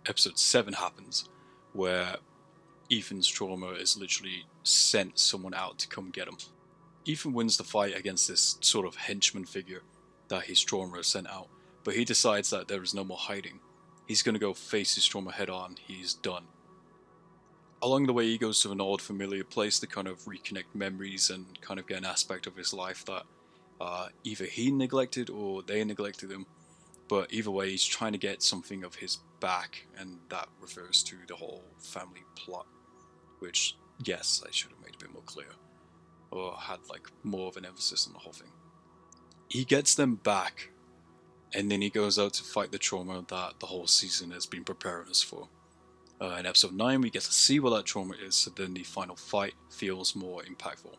episode 7 happens, where Ethan's trauma is literally sent someone out to come get him. Ethan wins the fight against this sort of henchman figure that his trauma is sent out, but he decides that there is no more hiding. He's going to go face his trauma head on. He's done. Along the way, he goes to an old familiar place to kind of reconnect memories and kind of get an aspect of his life that either he neglected or they neglected him. But either way, he's trying to get something of his back, and that refers to the whole family plot, which, yes, I should have made a bit more clear, or had like more of an emphasis on the whole thing. He gets them back, and then he goes out to fight the trauma that the whole season has been preparing us for. In episode 9, we get to see what that trauma is, so then the final fight feels more impactful.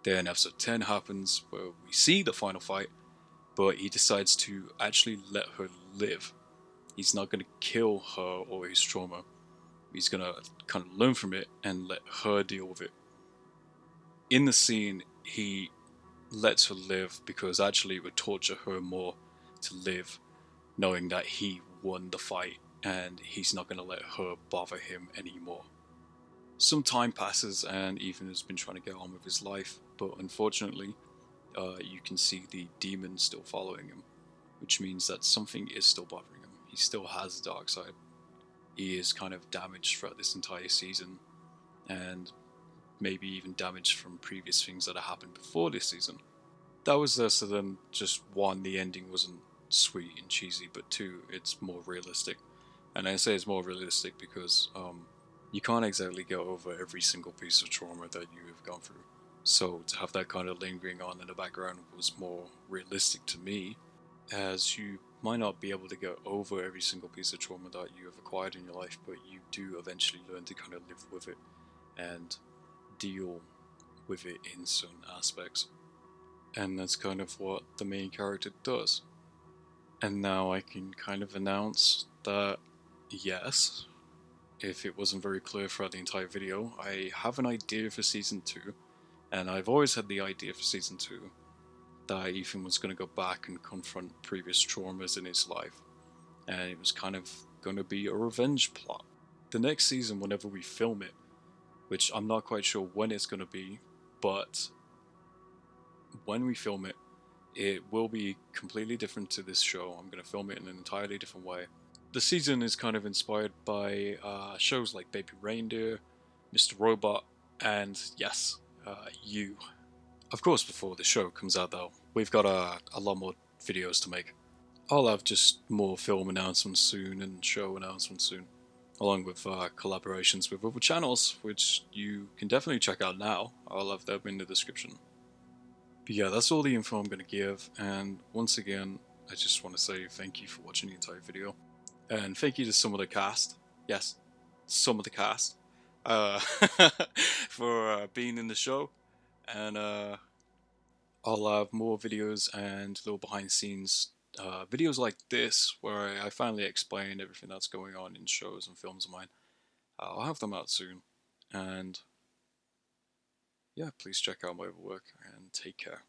Then episode 10 happens, where we see the final fight, but he decides to actually let her live. He's not going to kill her or his trauma. He's going to kind of learn from it and let her deal with it. In the scene, he lets her live because actually it would torture her more to live, knowing that he won the fight and he's not going to let her bother him anymore. Some time passes and Ethan has been trying to get on with his life, but unfortunately, you can see the demon still following him, which means that something is still bothering him. He still has a dark side. He is kind of damaged throughout this entire season, and maybe even damaged from previous things that have happened before this season. That was there, so then just one, the ending wasn't sweet and cheesy, but two, it's more realistic. And I say it's more realistic because you can't exactly go over every single piece of trauma that you have gone through. So to have that kind of lingering on in the background was more realistic to me, as you might not be able to go over every single piece of trauma that you have acquired in your life, but you do eventually learn to kind of live with it and deal with it in certain aspects. And that's kind of what the main character does. And now I can kind of announce that, yes, if it wasn't very clear throughout the entire video, I have an idea for Season 2, and I've always had the idea for Season 2 that Ethan was going to go back and confront previous traumas in his life, and it was kind of going to be a revenge plot. The next season, whenever we film it, which I'm not quite sure when it's going to be, but when we film it, it will be completely different to this show. I'm going to film it in an entirely different way. The season is kind of inspired by shows like Baby Reindeer, Mr. Robot, and yes, You. Of course, before the show comes out though, we've got a lot more videos to make. I'll have just more film announcements soon and show announcements soon, along with collaborations with other channels, which you can definitely check out now. I'll have them in the description. But yeah, that's all the info I'm going to give, and once again, I just want to say thank you for watching the entire video. And thank you to some of the cast, yes, some of the cast, for being in the show. And I'll have more videos and little behind the scenes videos like this, where I finally explain everything that's going on in shows and films of mine. I'll have them out soon. And yeah, please check out my work and take care.